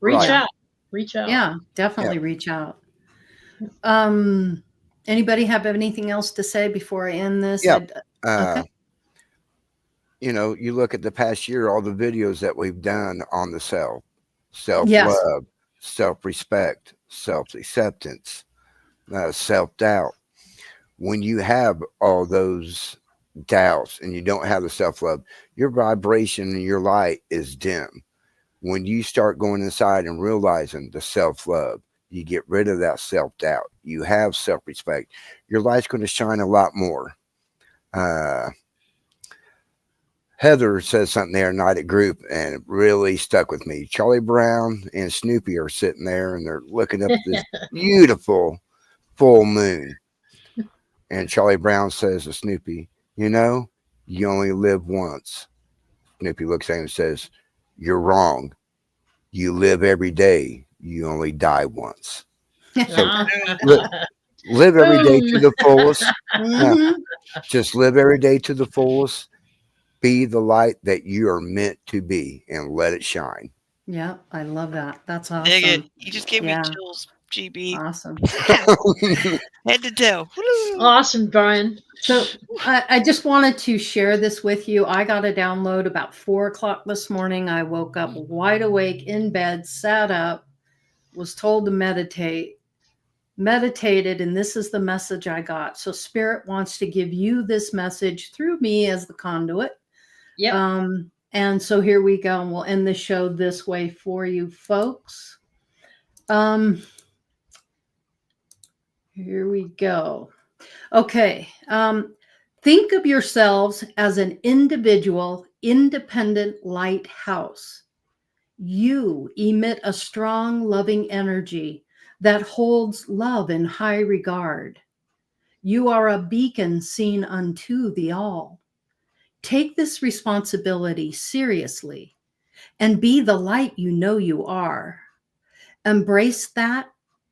Reach out. Yeah, definitely reach out. Anybody have anything else to say before I end this? Yeah. Okay. You look at the past year, all the videos that we've done on the self-love, self-respect, self-acceptance, self-doubt. When you have all those doubts and you don't have the self-love, your vibration and your light is dim. When you start going inside and realizing the self-love, you get rid of that self-doubt. You have self-respect. Your light's going to shine a lot more. Heather said something there night at group, and it really stuck with me. Charlie Brown and Snoopy are sitting there, and they're looking up this beautiful full moon. And Charlie Brown says to Snoopy, you only live once. Snoopy looks at him and says, you're wrong. You live every day. You only die once. So live every day to the fullest. Just live every day to the fullest. Be the light that you are meant to be and let it shine. Yeah, I love that. That's awesome. Dig it. You just gave me chills, GB. Awesome. Head to toe. Awesome, Brian. So I just wanted to share this with you. I got a download about 4:00 this morning. I woke up wide awake in bed, sat up, was told to meditated, and this is the message I got. So Spirit wants to give you this message through me as the conduit. Yeah. And so here we go, and we'll end the show this way for you folks. Here we go. Okay. Think of yourselves as an individual, independent lighthouse. You emit a strong, loving energy that holds love in high regard. You are a beacon seen unto the all. Take this responsibility seriously and be the light you know you are. Embrace that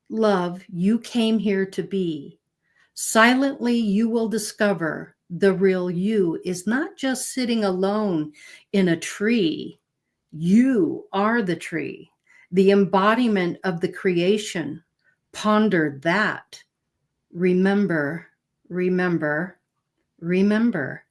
love you came here to be. Silently, you will discover the real you is not just sitting alone in a tree. You are the tree, the embodiment of the creation. Ponder that. Remember, remember, remember.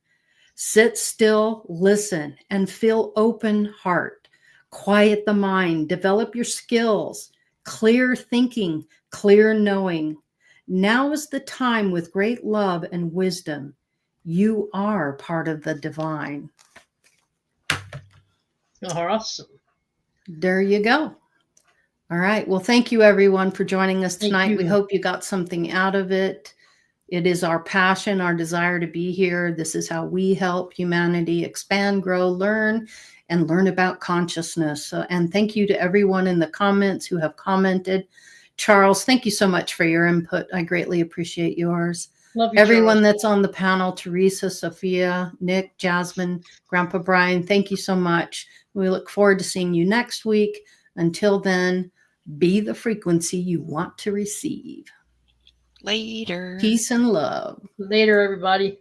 Sit still, listen, and feel open heart. Quiet the mind, develop your skills, clear thinking, clear knowing. Now is the time with great love and wisdom. You are part of the divine. Awesome. There you go. All right. Well, thank you everyone for joining us tonight. We hope you got something out of it. It is our passion, our desire to be here. This is how we help humanity expand, grow, learn, and learn about consciousness. And thank you to everyone in the comments who have commented. Charles, thank you so much for your input. I greatly appreciate yours. Love you, Everyone Charles. that's on the panel, Teresa, Sophia, Nick, Jasmine, Grandpa Brian, thank you so much. We look forward to seeing you next week. Until then, be the frequency you want to receive. Later. Peace and love. Later, everybody.